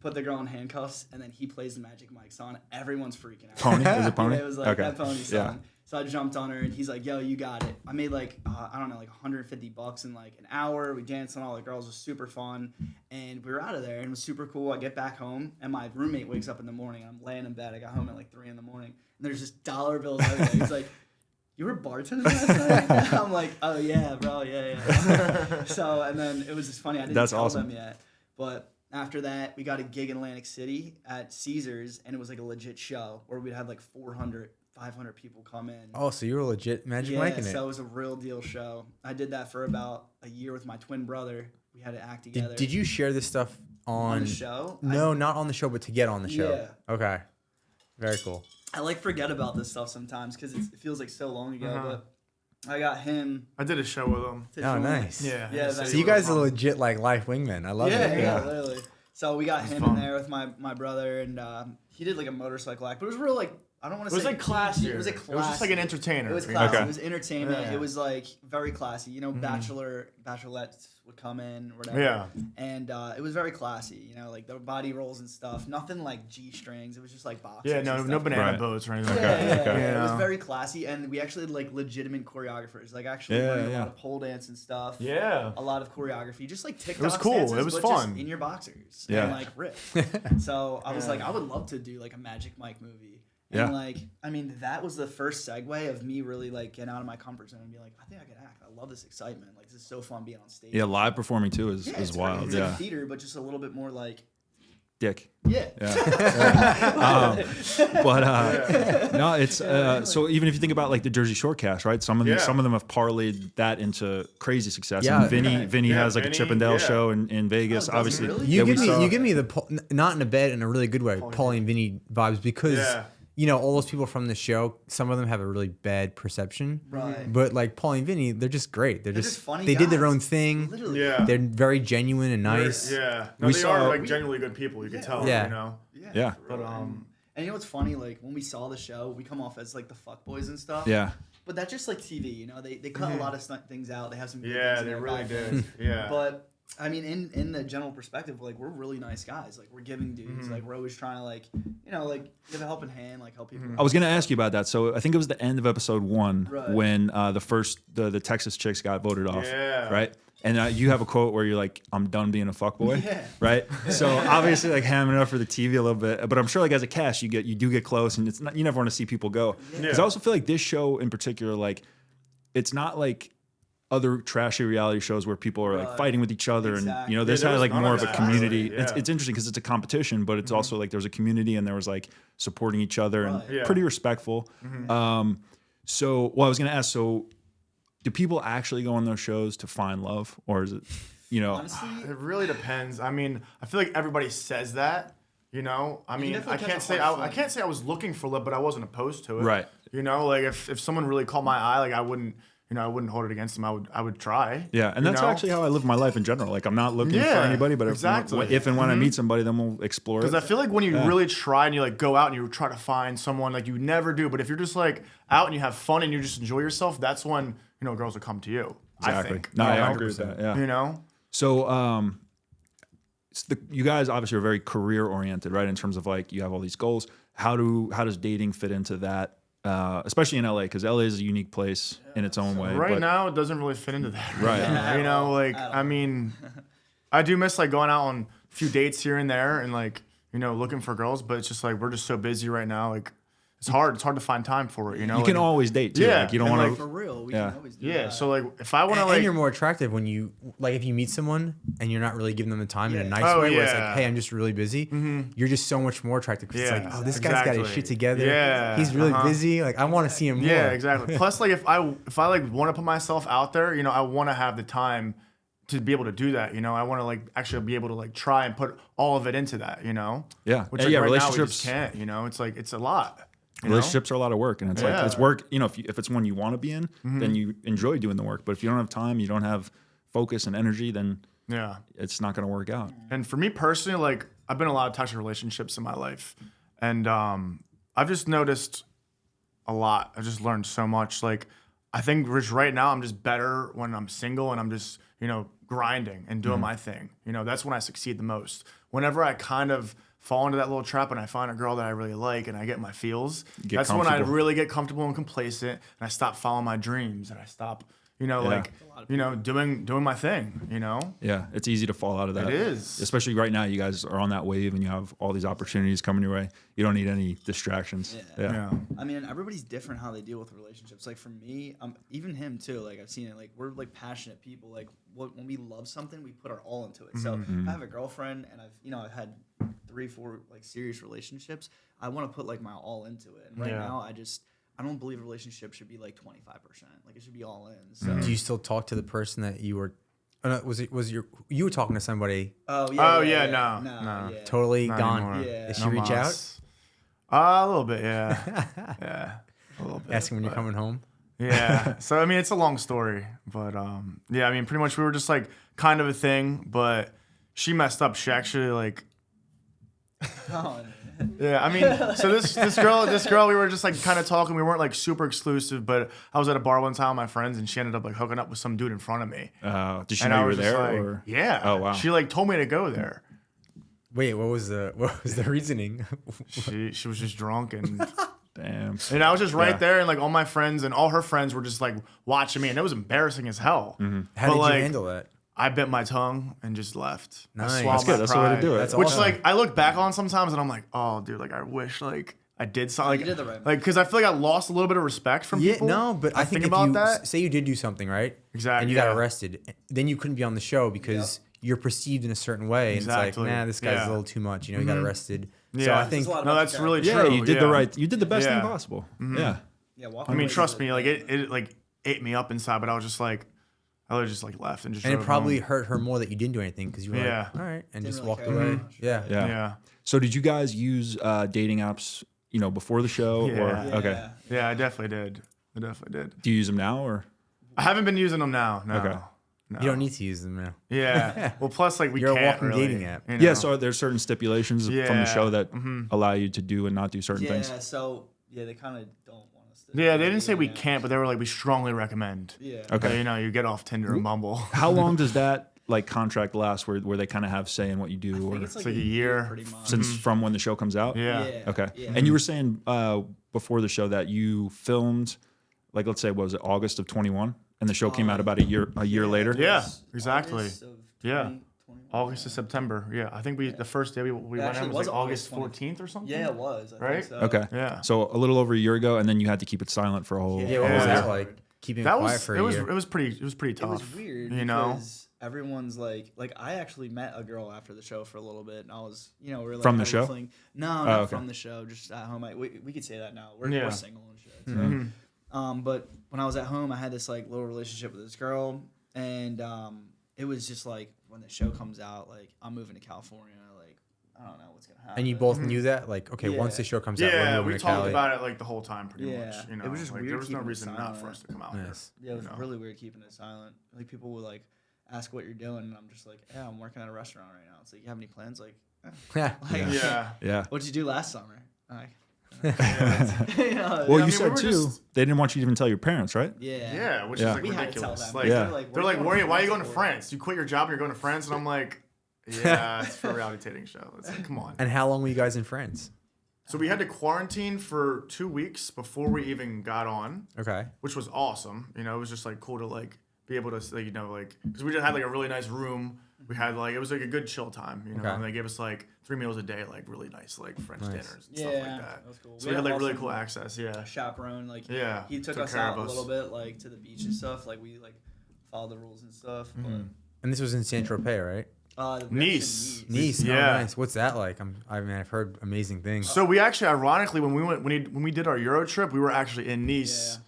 Put the girl in handcuffs, and then he plays the Magic Mike song. Everyone's freaking out. Pony? Is it Pony? Yeah, it was like Okay. that Pony song. Yeah. So I jumped on her, and he's like, yo, you got it. I made like, I don't know, like $150 in like an hour. We danced on all the girls. It was super fun. And we were out of there, and it was super cool. I get back home, and my roommate wakes up in the morning, and I'm laying in bed. I got home at like 3 in the morning, and there's just dollar bills everywhere. He's like, you were bartending last night? I'm like, oh, yeah, bro, yeah. So, and then it was just funny. I didn't That's tell awesome. them yet. But after that, we got a gig in Atlantic City at Caesars, and it was like a legit show where we'd have like 400, 500 people come in. oh, so you were legit Magic Mike in it. So it was a real deal show. I did that for about a year with my twin brother. We had to act together. Did you share this stuff on the show? No, not on the show, but to get on the show. Yeah. Okay. Very cool. I like forget about this stuff sometimes because it feels like so long ago. But I got him. I did a show with him. To Oh, join. nice. Yeah. Yeah, So So you guys are legit like life wingmen. I love it. Yeah, literally. So we got him fun. in there with my brother, and he did like a motorcycle act, but it was real like I don't want It to was say like classy. It was like It was just like an classy. entertainer. It was you know? classy. Okay. It was entertainment. Yeah. It was like very classy. You know, bachelorettes would come in, or whatever. Yeah. And it was very classy. You know, like the body rolls and stuff. Nothing like G strings. It was just like boxers. Yeah, and no stuff. banana Right. boats or anything Yeah, like that. okay. It was Yeah. very classy, and we actually had like legitimate choreographers. Like actually Yeah, learned a yeah. lot of pole dance and stuff. Yeah. A lot of choreography, just like TikTok. was cool. Dances, It was but fun. Just in your boxers. Yeah. And like rip. So I was like, I would love to do like a Magic Mike movie. And Yeah. like, I mean, that was the first segue of me really like getting out of my comfort zone and be like, I think I can act. I love this excitement. Like this is so fun being on stage. Yeah, live performing too is it's great. wild. It's Yeah. like theater, but just a little bit more like, Dick. yeah. Yeah. But no, it's so even if you think about like the Jersey Shore cast, right? Some of them, Yeah. some of them have parlayed that into crazy success. Yeah. And Vinny Yeah, has like a Vinny, Chippendale yeah. show in Vegas. Oh, does he Obviously, really? You yeah, give me the not in a bed in a really good way, Paulie and Vinny vibes because Yeah. you know all those people from the show. Some of them have a really bad perception, Right. but like Paulie and Vinny, they're just great. They're just funny They did their guys. own thing. Literally. Yeah. They're very genuine and nice. Yeah. No, We they saw- are like we- genuinely good people. You can tell. Yeah. You know. Yeah. for real. And you know what's funny? Like when we saw the show, we come off as like the fuckboys and stuff. Yeah. But that's just like TV, you know. They cut a lot of things out. They have some. Good Yeah, things in they there really back did. then. Yeah. But I mean, in the general perspective, like we're really nice guys. Like we're giving dudes. Like we're always trying to like give a helping hand, like help people. I was gonna ask you about that. So I think it was the end of episode 1 Right. when the Texas chicks got voted off. Yeah. Right. And you have a quote where you're like, "I'm done being a fuckboy," Yeah. right? So obviously, like hamming it up for the TV a little bit, but I'm sure like as a cast, you do get close, and it's not, you never want to see people go. Because I also feel like this show in particular, like it's not like other trashy reality shows where people are like Right. fighting with each other, and Exactly. you know, this Yeah, there had was like none more of of a that, community. really. Yeah. It's interesting because it's a competition, but it's also like there was a community and there was like supporting each other and Right. Yeah. pretty respectful. So, well, I was gonna ask, so do people actually go on those shows to find love, or is it, you know? Honestly, It really depends. I mean, I feel like everybody says that. You know, I mean, definitely I catch can't a say hard I flight. can't say I was looking for love, but I wasn't opposed to it. Right. You know, like if someone really caught my eye, like I wouldn't hold it against them. I would try. Yeah, and you that's know? actually how I live my life in general. Like I'm not looking for Yeah, anybody, but exactly. if and when I meet somebody, then we'll explore it. Because I feel like when you really try and you like go out and you try to find someone, like you never do. But if you're just like out and you have fun and you just enjoy yourself, that's when girls will come to you. Exactly. I think. No, I 100%. agree with that. Yeah. You know. So, you guys obviously are very career oriented, right? In terms of like you have all these goals. How does dating fit into that? Especially in LA, because LA is a unique place in its own way. Right but- now, it doesn't really fit into that. Right. Yeah. You know, like At all. I mean, I do miss like going out on a few dates here and there and like, you know, looking for girls, but it's just like we're just so busy right now. Like it's hard to find time for it, you know. You can like, always date too. Yeah, Like you don't and, want like, to. For real, we Yeah. can always do yeah. that. So like if I want to And like you're more attractive when you like if you meet someone and you're not really giving them the time in a Yeah. nice Oh, way where it's yeah. like, hey, I'm just really busy. You're just so much more attractive because Yeah, it's like, oh, this guy's got his exactly. shit together. Yeah, He's really busy. Like I want to see him more. yeah, exactly. Plus like if I like want to put myself out there, you know, I want to have the time to be able to do that, you know. I want to like actually be able to like try and put all of it into that, you know. Yeah. Which Yeah, like, yeah, right now we relationships- just can't, you know. It's like it's a lot. You know? Relationships are a lot of work, and it's like Yeah. it's work. You know, if it's one you want to be in, then you enjoy doing the work. But if you don't have time, you don't have focus and energy, then Yeah. it's not going to work out. And for me personally, like I've been in a lot of toxic relationships in my life, and I've just noticed a lot. I've just learned so much. Like I think just right now I'm just better when I'm single and I'm just, you know, grinding and doing my thing. You know, that's when I succeed the most. Whenever I kind of fall into that little trap and I find a girl that I really like and I get my feels, Get that's when I comfortable. really get comfortable and complacent and I stop following my dreams and I stop, you know, Yeah. like, you know, doing my thing, you know? Yeah, it's easy to fall out of that. It is. Especially right now, you guys are on that wave and you have all these opportunities coming your way. You don't need any distractions. Yeah. Yeah. I mean, everybody's different how they deal with relationships. Like for me, even him too. Like I've seen it. Like we're like passionate people. Like when we love something, we put our all into it. So if I have a girlfriend and I've had 3-4 like serious relationships, I want to put like my all into it. And right Yeah. now, I don't believe a relationship should be like 25%. Like it should be all in. So. Do you still talk to the person that you were? You were talking to somebody Oh yeah. Oh, yeah, yeah. no. Yeah. totally Not gone? anymore. Yeah. Did she No reach out? mas. A little bit, yeah. Yeah. A little bit. Asking when you're but- coming home. Yeah. So I mean, it's a long story, but yeah. I mean, pretty much we were just like kind of a thing, but she messed up. She actually like, Oh, yeah. I mean, so this girl, we were just like kind of talking. We weren't like super exclusive, but I was at a bar one time with my friends, and she ended up like hooking up with some dude in front of me. Did she And know I you were was just there? like, Or? yeah. Oh, wow. She like told me to go there. Wait, what was the reasoning? She was just drunk and. Damn. And I was just right Yeah. there, and like all my friends and all her friends were just like watching me, and it was embarrassing as hell. How But, did like, you handle that? I bit my tongue and just left. I Nice. swallowed That's good. my That's the way to pride. do it. That's Which awesome. like I look back on sometimes, and I'm like, oh, dude, like I wish like I did something. Like, You did the right like because I feel like I lost a little bit of respect from Yeah, people. no, but I think if about you that. say you did do something right, Exactly, and you got yeah. arrested, then you couldn't be on the show because you're perceived in a certain way, and it's Exactly. like, nah, this guy's Yeah. a little too much. You know, he got arrested. So Yeah. I think There's a lot No, about that's the really character. true. Yeah, you did the yeah. right. You did the best Yeah. thing possible. Yeah. Yeah, walk I mean, away trust is me, like- like it like ate me up inside, but I was just like, I was just like left and just. and it drove probably home. hurt her more that you didn't do anything because you were Yeah. like, all right, and Didn't just really walked care away. that much. Yeah. Yeah. Yeah. So did you guys use dating apps, you know, before the show? Or Yeah. okay. Yeah, I definitely did. Do you use them now or? I haven't been using them now. No. Okay. No. You don't need to use them now. Yeah. Well, plus like we You're a can't walking really, dating app. you know? Yeah. So there's certain stipulations from the Yeah. show that allow you to do and not do certain Yeah, things. so they kind of don't want us to. Yeah, they didn't say we Yeah. can't, but they were like, we strongly recommend. Yeah. Okay. That, you know, you get off Tinder and Bumble. How long does that like contract last where they kind of have say in what you do I or think it's like like a year pretty much. since from when the show comes out? Yeah. Okay. Yeah. And you were saying before the show that you filmed, like let's say, what was it, August of 21, and the show came out about a year later. Yeah, It was exactly. August of Yeah. 2021. August to September. Yeah. I think the first day we went actually in was was like August August 14th or something. Yeah, it was. I Right? Think so. Okay. Yeah. So a little over a year ago, and then you had to keep it silent for a whole. Yeah, what was Yeah. that like? Keeping That it quiet was for it a was year. it was pretty It tough. was weird you know. because everyone's like I actually met a girl after the show for a little bit, and I was we were like From the having a show? fling. No, not okay. from the show, just at home. We could say that now. We're Yeah. single and shit. So. But when I was at home, I had this like little relationship with this girl, and it was just like when the show comes out, like I'm moving to California, like I don't know what's gonna happen. And you both knew that? Like, okay, Yeah. once the show comes out, Yeah, we're moving we to talked Cali. about it like the whole time, pretty Yeah. much. You know, It was just like, weird there was no keeping it reason not for silent. us to come out Nice. Yeah, it was you know? really weird keeping it silent. Like people would like ask what you're doing, and I'm just like, yeah, I'm working at a restaurant right now. It's like, you have any plans? Like, Yeah. like Yeah. Yeah. what'd you do last summer? Like, Yeah. you know, Well, I you mean, said we were too, just- they didn't want you to even tell your parents, right? yeah, Yeah, which Yeah. is like We had to tell ridiculous. them. Like, Yeah. they're like, why are you going to France? You quit your job and you're going to France, and I'm like, yeah, it's for a reality dating show. It's like, come on. And how long were you guys in France? So we had to quarantine for 2 weeks before we even got on, Okay. which was awesome. You know, it was just like cool to like be able to, like, you know, like because we just had like a really nice room We had like, it was like a good chill time, you know, Okay. and they gave us like 3 meals a day, like really nice, like French dinners and stuff like that. was cool. So we had like really awesome cool access. Yeah. chaperone. Like Yeah, he took took us care out of a us. little bit, like to the beach and stuff. Like we like followed the rules and stuff. And this was in Saint Tropez, right? But Nice. Nice. Yeah. Oh, nice. What's that like? I mean, I've heard amazing things. So we actually, ironically, when we did our Euro trip, we were actually in Nice.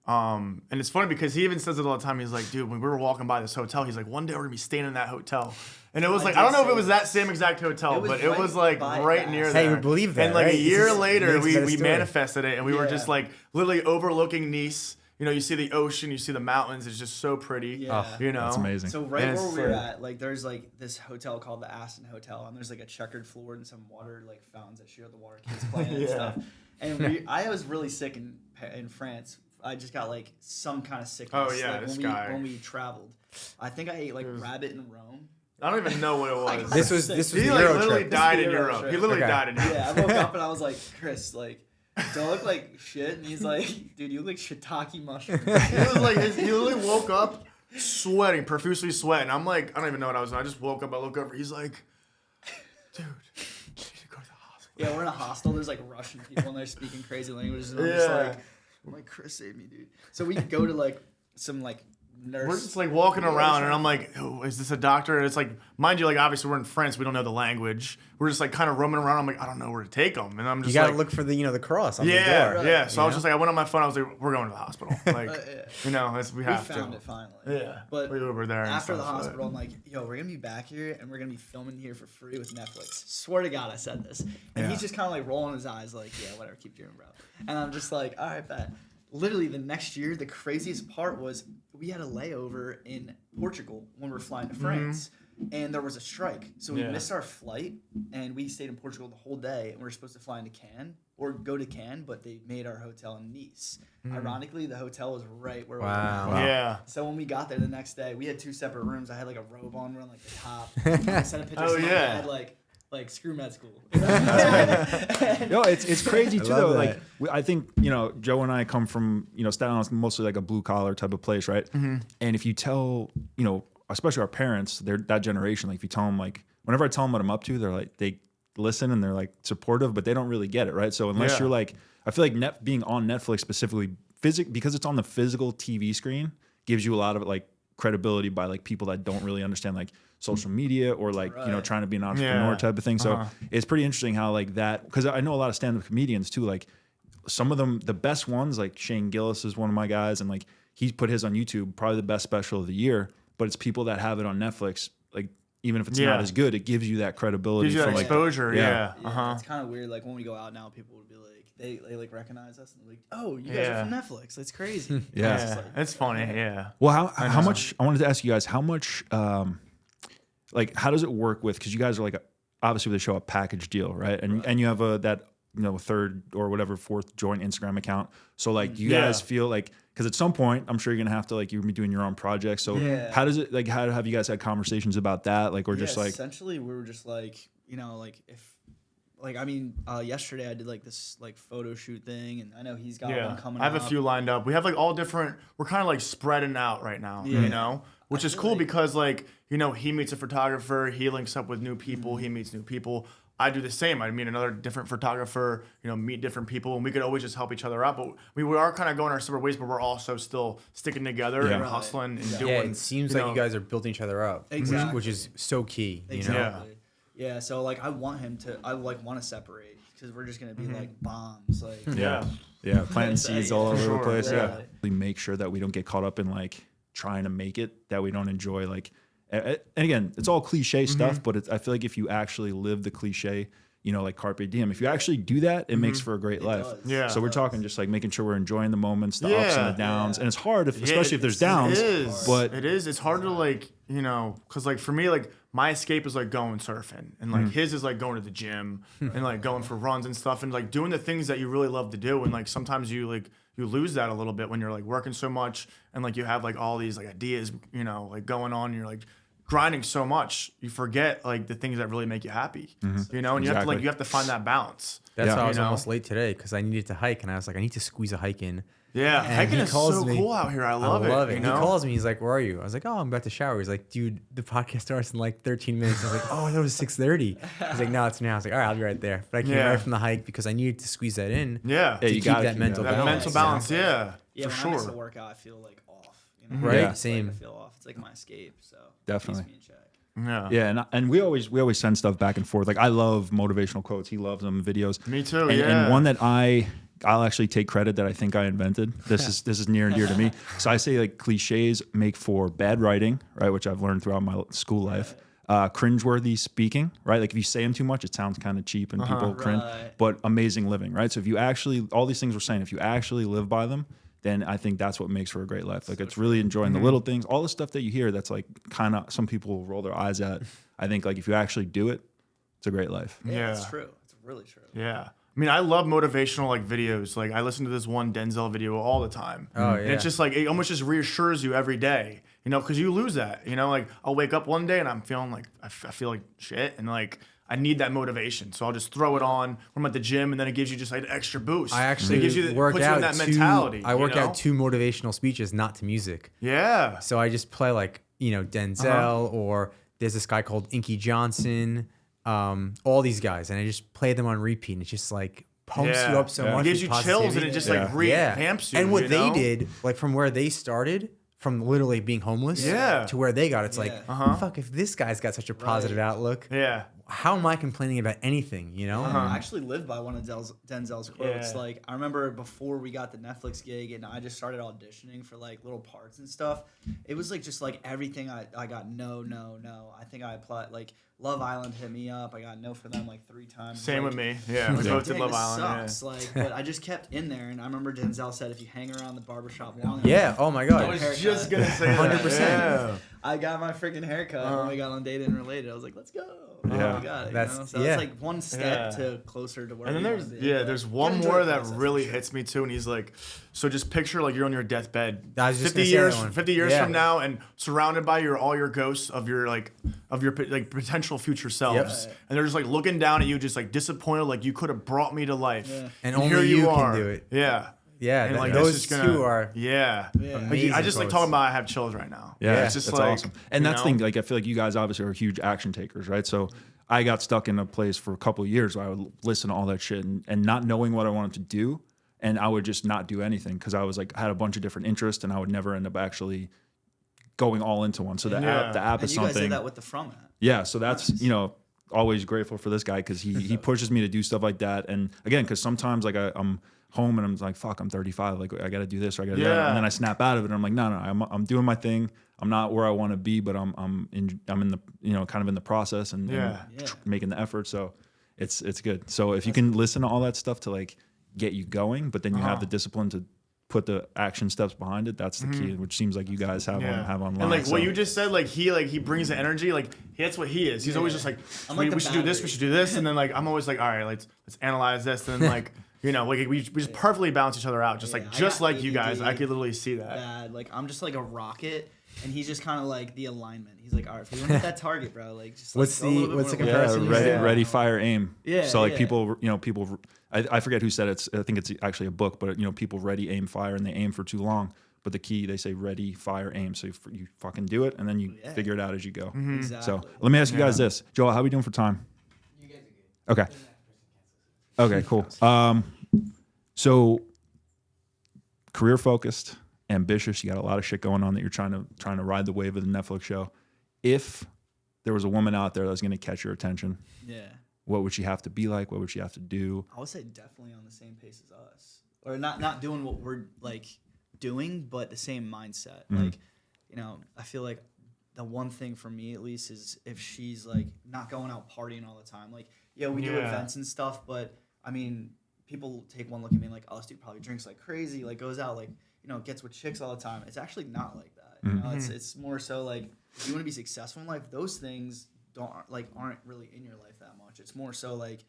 And it's funny because he even says it all the time. He's like, dude, when we were walking by this hotel, he's like, one day we're gonna be staying in that hotel. And it was like, I don't know if it was that same exact hotel, but it was like right near Hey, there. we believe that. And like right? a year This is- later, makes that a we story. manifested it, and we were just Yeah. like literally overlooking Nice. You know, you see the ocean, you see the mountains. It's just so pretty. Yeah. You know, That's amazing. So right And where it's we were like- at, like there's like this hotel called the Aston Hotel, and there's like a checkered floor and some water like fountains that shoot out the water, kids playing and Yeah. stuff. And I was really sick in France. I just got like some kind of sickness. Oh, yeah, like, this when guy. when we traveled. I think I ate like rabbit in Rome. I don't even know what it was. This was he the like Euro literally trip. died This in is the Euro Europe. trip. He literally Okay. died in Europe. Yeah, I woke up and I was like, Chris, like, do I look like shit? And he's like, dude, you look like shiitake mushrooms. He was like, he literally woke up sweating, profusely sweating. I'm like, I don't even know what I was doing. I just woke up, I look over, he's like, dude, you need to go to the hospital. Yeah, we're in a hostel. There's like Russian people and they're speaking crazy languages. And I'm like, Chris, save me, dude. So we go to like some like nurse. We're just like walking around, and I'm like, oh, is this a doctor? And it's like, mind you, like obviously we're in France, we don't know the language. We're just like kind of roaming around. I'm like, I don't know where to take them, and I'm You just gotta like, look for the cross on yeah, the door. yeah. So I was know? just like, I went on my phone. I was like, we're going to the hospital. Like, Yeah. you know, we We have found to. it finally. Yeah, But we were there. and after the stuff, but- hospital, I'm like, yo, we're gonna be back here and we're gonna be filming here for free with Netflix. Swear to God, I said this. And he's just kind of like rolling his eyes, like, yeah, whatever, keep doing, bro. And I'm just like, all right, bet. Literally the next year, the craziest part was we had a layover in Portugal when we were flying to France. And there was a strike. So we Yeah. missed our flight and we stayed in Portugal the whole day. And we were supposed to fly into Cannes or go to Cannes, but they made our hotel in Nice. Ironically, the hotel was right where we were. Wow. Yeah. So when we got there the next day, we had 2 separate rooms. I had like a robe on, we're on like the top. I sent a picture Oh, of my yeah. bed, like screw med school. No, it's crazy too love though. that. Like I think Joe and I come from Staten Island's mostly like a blue collar type of place, right? And if you tell especially our parents, they're that generation. Like if you tell them like whenever I tell them what I'm up to, they're like they listen and they're like supportive, but they don't really get it, right? So unless Yeah. you're like, I feel like being on Netflix specifically, because it's on the physical TV screen, gives you a lot of like credibility by like people that don't really understand like social media or like Right. trying to be an entrepreneur Yeah. type of thing. So it's pretty interesting how like that, because I know a lot of stand-up comedians too, like some of them, the best ones, like Shane Gillis is one of my guys, and like he's put his on YouTube, probably the best special of the year, but it's people that have it on Netflix, like even if it's Yeah. not as good, it gives you that credibility. Gives you that from, like, exposure. yeah. Yeah. It's kind of weird. Like when we go out now, people would be like, they like recognize us and they're like, oh, you guys are from Netflix. That's crazy. Yeah. It's just Yeah. like, It's funny. Yeah. Well, how much? I wanted to ask you guys how much, like, how does it work with? Because you guys are like, obviously with the show a package deal, right? And you have that third or whatever fourth joint Instagram account. So like, do you Yeah. guys feel like? Because at some point, I'm sure you're gonna have to like you're gonna be doing your own projects. So Yeah. how does it like? How have you guys had conversations about that? Like, or just like, essentially we were just like, like if. Like I mean, yesterday I did like this like photo shoot thing, and I know he's got Yeah. one coming. I have a up. few lined up. We have like all different. We're kind of like spreading out right now. Yeah. Which I is feel cool like- because like he meets a photographer, he links up with new people, he meets new people. I do the same. I meet another different photographer, meet different people, and we could always just help each other out. But we are kind of going our separate ways, but we're also still sticking together Yeah. and Right. hustling and Yeah, doing. it seems like you guys are building each other up, Exactly. which is so key. Exactly. Yeah. So like I want to separate because we're just gonna be like bombs. Like Yeah. yeah, planting seeds all over sure. the place. Yeah. Yeah, we make sure that we don't get caught up in like trying to make it, that we don't enjoy like. And again, it's all cliche stuff, but I feel like if you actually live the cliche, like carpe diem, if you actually do that, it makes for a great life. does. Yeah. So we're talking just like making sure we're enjoying the moments, the ups and the downs, and it's hard, especially if there's Yeah, downs. It is. But it is. It's hard to like, because like for me, like my escape is like going surfing, and like his is like going to the gym and like going for runs and stuff, and like doing the things that you really love to do. And like sometimes you lose that a little bit when you're like working so much, and like you have like all these like ideas, like going on. And you're like grinding so much, you forget like the things that really make you happy. You know, and Exactly. you have to find that balance. That's Yeah. how I You was know? almost late today because I needed to hike, and I was like, I need to squeeze a hike in. Yeah, And hiking he is calls so me- cool out here. I love it. You And know? he calls me. He's like, "Where are you?" I was like, "Oh, I'm about to shower." He's like, "Dude, the podcast starts in like 13 minutes." I was like, "Oh, I thought it was 6:30." He's like, "No, it's now." I was like, "All right, I'll be right there." But I came Yeah. right from the hike because I needed to squeeze that in. Yeah, Yeah, to you keep gotta that keep mental that that balance. mental balance. Yeah, Yeah, for when I miss a sure. workout, I feel like off. You know? Right, It's like same. I feel off. It's like my escape. So Definitely. Keeps me in check. Yeah, Yeah, and we always send stuff back and forth. Like I love motivational quotes. He loves them, videos. Me too. And, yeah, and one that I'll actually take credit that I think I invented. This is near and dear to me. So I say like cliches make for bad writing, right? Which I've learned throughout my school life. Cringeworthy speaking, right? Like if you say them too much, it sounds kind of cheap and people cringe. Right. But amazing living, right? So if you actually, all these things we're saying, if you actually live by them, then I think that's what makes for a great life. Like it's really enjoying the little things, all the stuff that you hear that's like kind of some people will roll their eyes at. I think like if you actually do it, it's a great life. Yeah, it's Yeah. true. It's really true. Yeah. I mean, I love motivational like videos. Like I listen to this one Denzel video all the time. Oh, And yeah. it's just like it almost just reassures you every day, you know, because you lose that. You know, like I'll wake up one day and I'm feeling like I feel like shit, and like I need that motivation, so I'll just throw it on when I'm at the gym, and then it gives you just like an extra boost. I actually it gives you work puts you out in that two, mentality. I work you know? out 2 motivational speeches, not to music. Yeah. So I just play like, Denzel or there's this guy called Inky Johnson, all these guys, and I just play them on repeat. And it's just like pumps you up so It much. gives you with chills, and positivity. it just Yeah. like revamps you. And what you they know? did, like from where they started, from literally being homeless Yeah. to where they got, it's like, Yeah. fuck, if this guy's got such a positive outlook, Yeah. how am I complaining about anything, I actually live by one of Denzel's quotes. Yeah. Like, I remember before we got the Netflix gig and I just started auditioning for like little parts and stuff. It was like just like everything I got no. I think I applied like Love Island hit me up. I got no for them like 3 times. Same like, with me. Yeah. We Dang, both did Love this Island. sucks. Like, but I just kept in there, and I remember Denzel said, if you hang around the barbershop long enough, Yeah, oh my I God. was Haircut. just gonna say that. 100%. Yeah. I got my freaking haircut when we got on Dated and Related. I was like, let's go. Yeah. We got it. That's- So yeah. it's like one step Yeah. to closer to where And then we there's wanna be, but there's gotta one enjoy more the that process, really for sure. hits me too, and he's like, so just picture like you're on your deathbed, I was just 50 gonna say that years, one. 50 years Yeah. from now, and surrounded by all your ghosts of your like potential future selves, Yep. and they're just like looking down at you, just like disappointed, like you could have brought me to life, Yeah. And here only you can are. do it. Yeah. Yeah, And that- like those that's just two are yeah. Yeah. Like, amazing. I just like quotes. talking about I have chills right now. Yeah, it's just that's like awesome. And you that's the know? thing. Like I feel like you guys obviously are huge action takers, right? So I got stuck in a place for a couple of years where I would listen to all that shit and not knowing what I wanted to do, and I would just not do anything because I was like I had a bunch of different interests, and I would never end up actually going all into one. So the Yeah. app And is you guys something. did that with the From app. Yeah, so that's Nice. always grateful for this guy because he pushes me to do stuff like that. And again, because sometimes like I'm home and I'm like, fuck, I'm 35, like I got to do this or I got to do that, Yeah. and then I snap out of it. And I'm like, no, I'm doing my thing. I'm not where I want to be, but I'm in the kind of in the process and Yeah. making the effort. So it's good. So if you can listen to all that stuff to like get you going, but then you have the discipline to put the action steps behind it, that's the key, which seems like you guys have online. And like so. what you just said, like he brings the energy, like that's what he is. He's always just like, I'm like we the should do this, we battery. should do this, and then like I'm always like, all right, let's analyze this, and then like like we just perfectly balance each other out, just Yeah, like I just got like you guys. ADD I could literally see that. Bad. Like I'm just like a rocket, and he's just kind of like the alignment. He's like, all right, if you want to hit that target, bro, like just like, What's go a little bit the more Yeah, left. comparison? ready, Yeah. ready, fire, aim. Yeah, So like yeah. people, I forget who said it. I think it's actually a book, but people ready, aim, fire, and they aim for too long. But the key, they say ready, fire, aim. So you fucking do it, and then you Yeah. figure it out as you go. Exactly. So let me ask you guys this, Joel, how are we doing for time? You guys are good. Okay. Okay, cool. So career focused, ambitious. You got a lot of shit going on that you're trying to ride the wave of the Netflix show. If there was a woman out there that was going to catch your attention, Yeah. what would she have to be like? What would she have to do? I would say definitely on the same pace as us, or not doing what we're like doing, but the same mindset. Like, I feel like the one thing for me at least is if she's like not going out partying all the time. Like, yeah, we do Yeah. events and stuff, but I mean, people take one look at me and like, oh, this dude probably drinks like crazy, like goes out like gets with chicks all the time. It's actually not like that. It's more so like if you want to be successful in life, those things aren't really in your life that much. It's more so like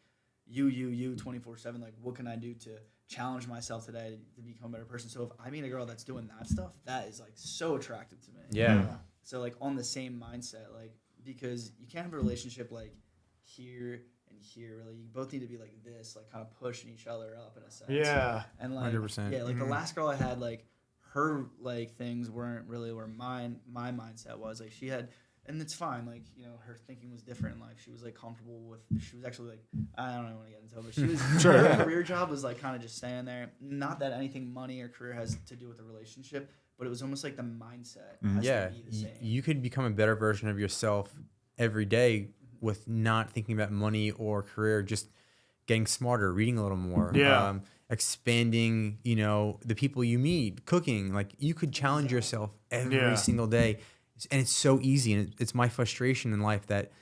you 24/7. Like, what can I do to challenge myself today to become a better person? So if I meet a girl that's doing that stuff, that is like so attractive to me. Yeah. So like on the same mindset, like because you can't have a relationship like here and here. Really, you both need to be like this, like kind of pushing each other up in a sense. Yeah. And like 100%. yeah, like the last girl I had, like her like things weren't really where my mindset was. Like she had. And it's fine, like, you know, her thinking was different in life. She was, like, comfortable with, she was actually, like, I don't know want to get into it, but she was, Sure, her yeah. career job was, like, kind of just staying there. Not that anything money or career has to do with the relationship, but it was almost like the mindset has Yeah, to be the same. you could become a better version of yourself every day with not thinking about money or career, just getting smarter, reading a little more, Yeah. expanding, you know, the people you meet, cooking. Like you could challenge yourself every Yeah. single day. And it's so easy. And it's my frustration in life that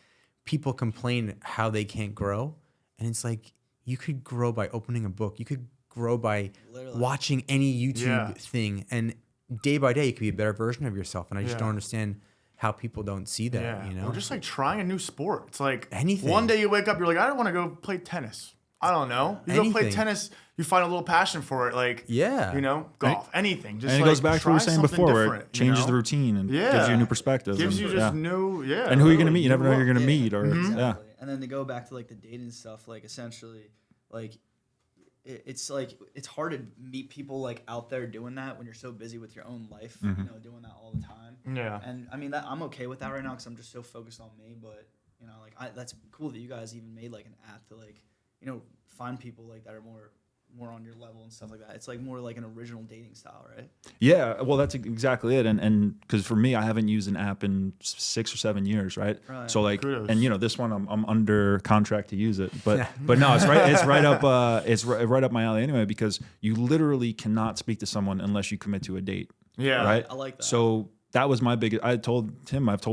people complain how they can't grow. And it's like, you could grow by opening a book. You could grow by Literally. watching any YouTube Yeah. thing. And day by day, you could be a better version of yourself. And I just Yeah. don't understand how people don't see that, Yeah. you know? Or just like trying a new sport. It's like Anything. one day you wake up, you're like, I don't want to go play tennis. I don't know. You go play Anything. tennis, you find a little passion for it. Like, Yeah. you know, golf, anything. Just And it like, goes back to what we were try saying something before, where different, it changes you know? the routine and Yeah. gives you a new perspective. Gives and, you just yeah. new, yeah. And who are you gonna meet? You literally never know who new you're gonna Yeah. meet, or Exactly. yeah. And then to go back to like the dating stuff, like essentially, like it's like it's hard to meet people like out there doing that when you're so busy with your own life, you know, doing that all the time. Yeah. And I mean, that I'm okay with that right now because I'm just so focused on me. But you know, like that's cool that you guys even made like an app to like, you know, find people like that are more on your level and stuff like that. It's like more like an original dating style, right? Yeah, well, that's exactly it. And because for me, I haven't used an app in 6 or 7 years, right? Right. So like, Kudos. and you know, this one I'm under contract to use it, but no, it's right up right up my alley anyway, because you literally cannot speak to someone unless you commit to a date, Yeah. right? I like that. So that was my biggest. I've told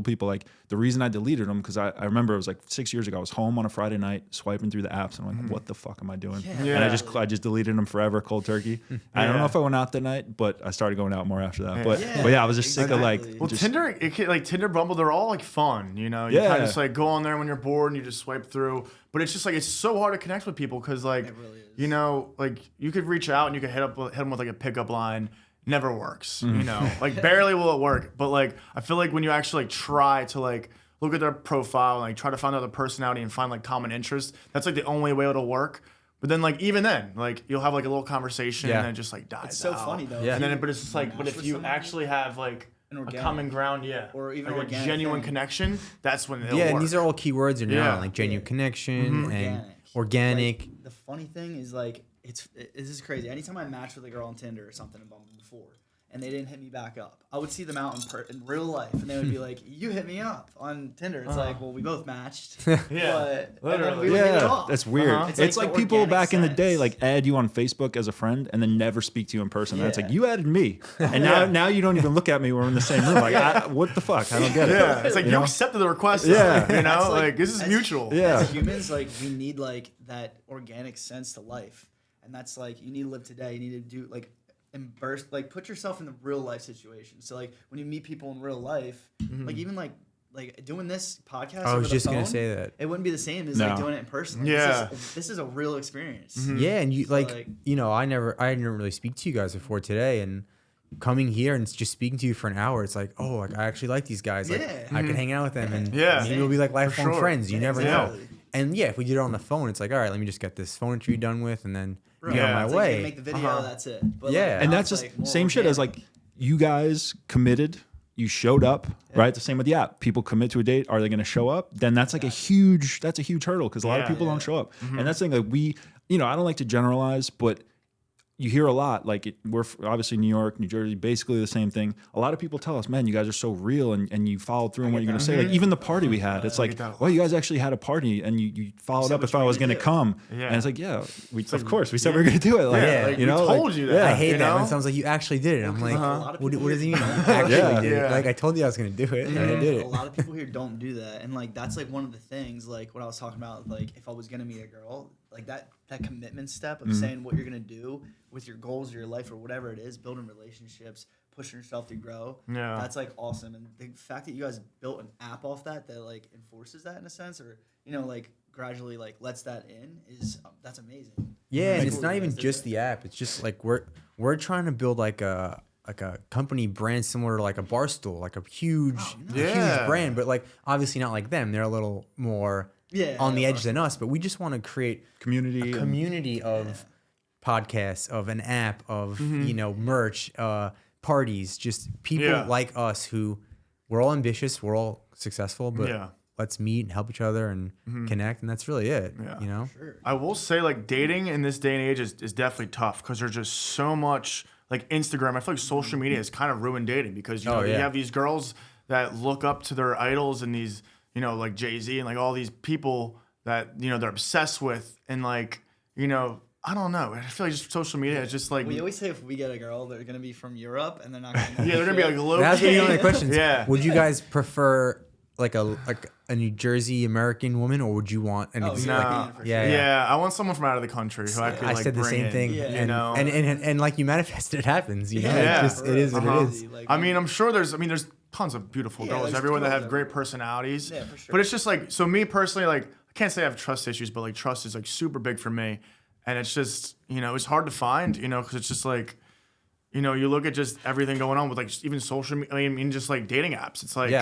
people like the reason I deleted them because I remember it was like 6 years ago. I was home on a Friday night swiping through the apps and I'm like, what the fuck am I doing? Yeah. And I just deleted them forever, cold turkey. I don't know if I went out that night, but I started going out more after that. But yeah, I was just sick of like. Exactly. Well, just- Tinder, like Tinder, Bumble, they're all like fun, you know. You Yeah. kind of just like go on there when you're bored and you just swipe through. But it's just like it's so hard to connect with people because like It really is. you know, like you could reach out and you could hit them with like a pickup line. Never works, you know. Like barely will it work. But like I feel like when you actually like try to like look at their profile and like try to find out their personality and find like common interests, that's like the only way it'll work. But then like even then, like you'll have like a little conversation Yeah. and then it just like dies. It's so out. funny though. Yeah. And then but it's just like, but match if with you somebody, actually have like an a organic- common ground, yeah, or even like a organic genuine thing. connection, that's when it'll Yeah, work. and these are all keywords in Yeah. like genuine connection and Organic. organic. Like, the funny thing is like this is crazy. Anytime I matched with a girl on Tinder or something in Bumble before, and they didn't hit me back up, I would see them out in real life, and they would be like, "You hit me up on Tinder." It's like, well, we both matched. Yeah, but, and then literally. we would hit it Yeah, off. that's weird. Uh-huh. It's, It's like like the people organic back in the day sense. like add you on Facebook as a friend and then never speak to you in person. That's Yeah. like you added me, and Yeah. now you don't even look at me. We're in the same room. Like, what the fuck? I don't get it. Yeah, it's like you know? accepted the request. Yeah. though, you know, That's like this is as- mutual. Yeah. As humans, like we need like that organic sense to life, and that's like you need to live today. You need to do like embrace, like put yourself in the real life situation. So like when you meet people in real life, like even like doing this podcast. I over was the just gonna phone, say that. it wouldn't be the same as No. like doing it in person. Like, Yeah. this is a real experience. Yeah, and you So, like, like- you know, I didn't really speak to you guys before today, and coming here and just speaking to you for an hour, it's like, oh, like I actually like these guys. Like Yeah. I could hang out with them, and Yeah. maybe we'll be like lifelong sure. friends. You never know. Exactly. And yeah, if we did it on the phone, it's like, all right, let me just get this phone interview done with, and then Right. get on Yeah. my It's like, you way. make the video. Uh-huh. That's it. But, Yeah. like, And now that's it's, just like, more same shit as organic. like you guys committed. You showed up, right? The same with the app. People commit to a date. Are they going to show up? Then that's like a huge hurdle because a lot of Yeah. people don't show up. And that's the thing. Like I don't like to generalize, but you hear a lot. Like we're obviously New York, New Jersey, basically the same thing. A lot of people tell us, man, you guys are so real and you followed through on what you're going to say. Like even the party we had, it's like, get that. well, you guys actually had a party and you followed said up what if you I were was going gonna to do. come. Yeah. And it's like, yeah, of course we said we are going to do it. Like, Yeah. Like, you know, we told like, you that. yeah. I hate you that when know? it sounds like you actually did it. I'm like, a lot of what people does it mean? here- Actually Yeah. did it. Yeah. Like I told you I was gonna do it, and I did A it. lot of people here don't do that, and like that's like one of the things, like what I was talking about. Like if I was gonna meet a girl, like that commitment step of saying what you're gonna do with your goals or your life or whatever it is, building relationships, pushing yourself to grow. Yeah. That's like awesome, and the fact that you guys built an app off that like enforces that in a sense, or like gradually like lets that in is that's amazing. Yeah, and That's it's cool not you even guys did just that. the app. It's just like we're trying to build like a company brand similar to like a Barstool, like a huge brand, but like obviously not like them. They're a little more on the edge than us, but we just want to create a community of podcasts, of an app, of merch, parties, just people like us who we're all ambitious, we're all successful, but let's meet and help each other and connect, and that's really it. Sure. I will say, like, dating in this day and age is definitely tough because there's just so much, like, Instagram. I feel like social media has kind of ruined dating because you have these girls that look up to their idols and these, like Jay-Z and like all these people that they're obsessed with, and like I don't know. I feel like just social media is just like... We always say if we get a girl, they're going to be from Europe, and they're not going to... they're going to be like low-key. That's one of the questions. Would you guys prefer like a New Jersey American woman, or would you want an... I want someone from out of the country who I could, like, I said the same thing. And like you manifest, it happens. It is what it is. I mean, I'm sure there's tons of beautiful girls everywhere that have great personalities. Yeah, for sure. But it's just like... So me personally, like, I can't say I have trust issues, but like trust is like super big for me. And it's just, it's hard to find, because it's just like, you look at just everything going on with like just even social media, I mean, just like dating apps. It's like,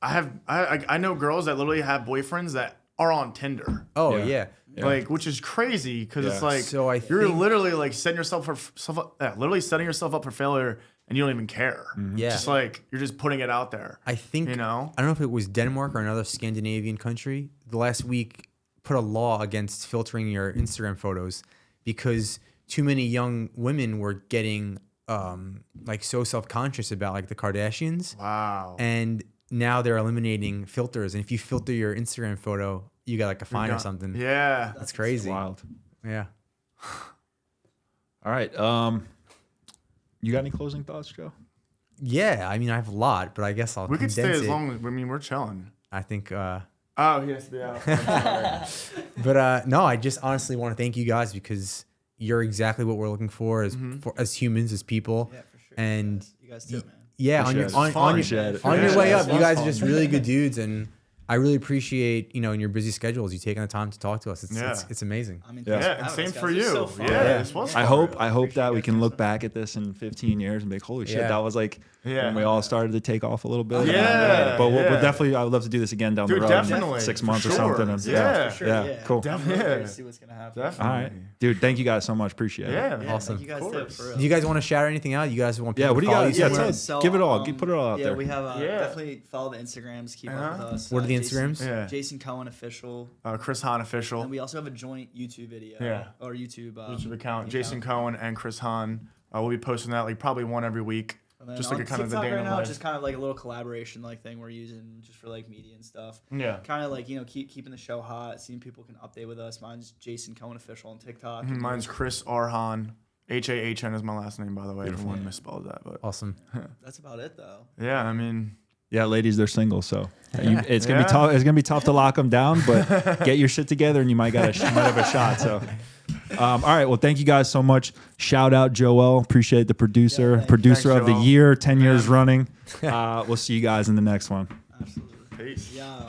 I know girls that literally have boyfriends that are on Tinder. Oh, yeah. Like, which is crazy because it's like, so you're literally like setting yourself up for failure, and you don't even care. Yeah. Just like, you're just putting it out there. I think, I don't know if it was Denmark or another Scandinavian country. The last week, put a law against filtering your Instagram photos because too many young women were getting like so self-conscious about like the Kardashians. Wow. And now they're eliminating filters. And if you filter your Instagram photo, you got like a fine or something. Yeah. That's crazy. Wild. Yeah. All right. You got any closing thoughts, Joe? Yeah. I mean, I have a lot, but I guess I'll We could stay as it. long as, we're chilling. I think... Oh, he has to be out. But no, I just honestly want to thank you guys because you're exactly what we're looking for as humans, as people. Yeah, for sure. And you guys too, man. yeah, on your way up, you guys are just really good dudes, and I really appreciate, in your busy schedules, you taking the time to talk to us. It's amazing. I mean, and same for you. So fun. This was fun. I hope that we can look back at this in 15 years and be like, holy shit, that was like when we all started to take off a little bit. But we'll definitely, I would love to do this again down the road. Definitely. In 6 months or Sure. something. And, For sure. Yeah. Cool. Definitely. See what's gonna happen. Definitely. All right. Dude, thank you guys so much. Appreciate it. Yeah. Awesome. Thank you guys too, for real. Do you guys want to shout anything out? You guys want people Yeah, what to do you follow got? Yeah, somewhere? tell- give it all. Put it all out there. We have definitely follow the Instagrams. Keep up with us. What are the Jason- Instagrams? Yeah. Jason Cohen official. Chris Hahn official. And we also have a joint YouTube video. Or YouTube. YouTube account. Jason Cohen and Chris Hahn. We'll be posting that like probably one every week. Just like a kind of the day in the life. Just kind of like a little collaboration like thing we're using just for like media and stuff. Yeah. Kind of like keeping the show hot, seeing people can update with us. Mine's Jason Cohen official on TikTok. Mine's Chris R. Hahn. H-A-H-N is my last name, by the way. Everyone misspelled that, but Awesome. That's about it though. yeah, I mean. Yeah, ladies, they're single, so it's gonna be tough. It's gonna be tough to lock them down, but get your shit together, and you might have a shot. So, all right. Well, thank you guys so much. Shout out Joel. Appreciate the producer Thanks, of the Joel. year, 10 years running. We'll see you guys in the next one. Absolutely. Peace. Yeah.